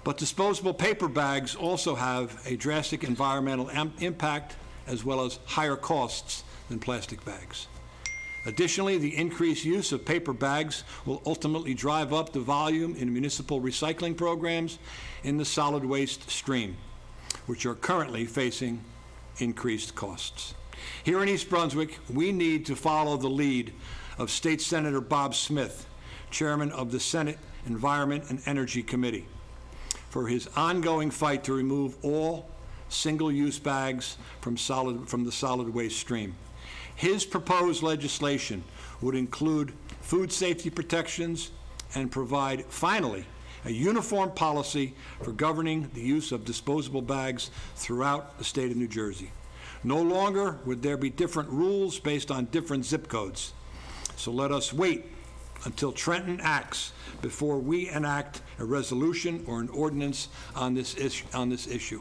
but disposable paper bags also have a drastic environmental impact as well as higher costs than plastic bags. Additionally, the increased use of paper bags will ultimately drive up the volume in municipal recycling programs in the solid waste stream, which are currently facing increased costs. Here in East Brunswick, we need to follow the lead of State Senator Bob Smith, Chairman of the Senate Environment and Energy Committee, for his ongoing fight to remove all single-use bags from the solid waste stream. His proposed legislation would include food safety protections and provide, finally, a uniform policy for governing the use of disposable bags throughout the state of New Jersey. No longer would there be different rules based on different zip codes. So let us wait until Trenton acts before we enact a resolution or an ordinance on this issue.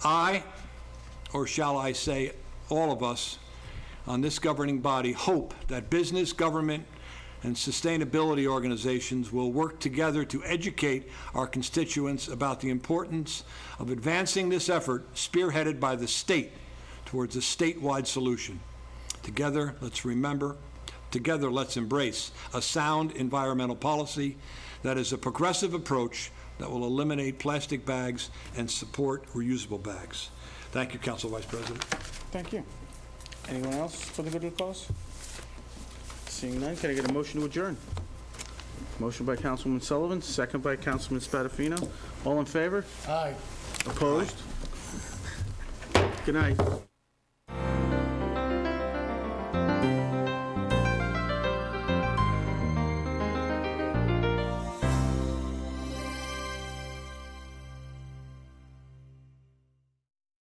I, or shall I say all of us, on this governing body hope that business, government, and sustainability organizations will work together to educate our constituents about the importance of advancing this effort spearheaded by the state towards a statewide solution. Together, let's embrace a sound environmental policy that is a progressive approach that will eliminate plastic bags and support reusable bags. Thank you, Council Vice President. Thank you. Anyone else for the good of the cause? Seeing none, can I get a motion to adjourn? Motion by Councilman Sullivan, second by Councilman Spadafino. All in favor? Aye. Opposed? Good night.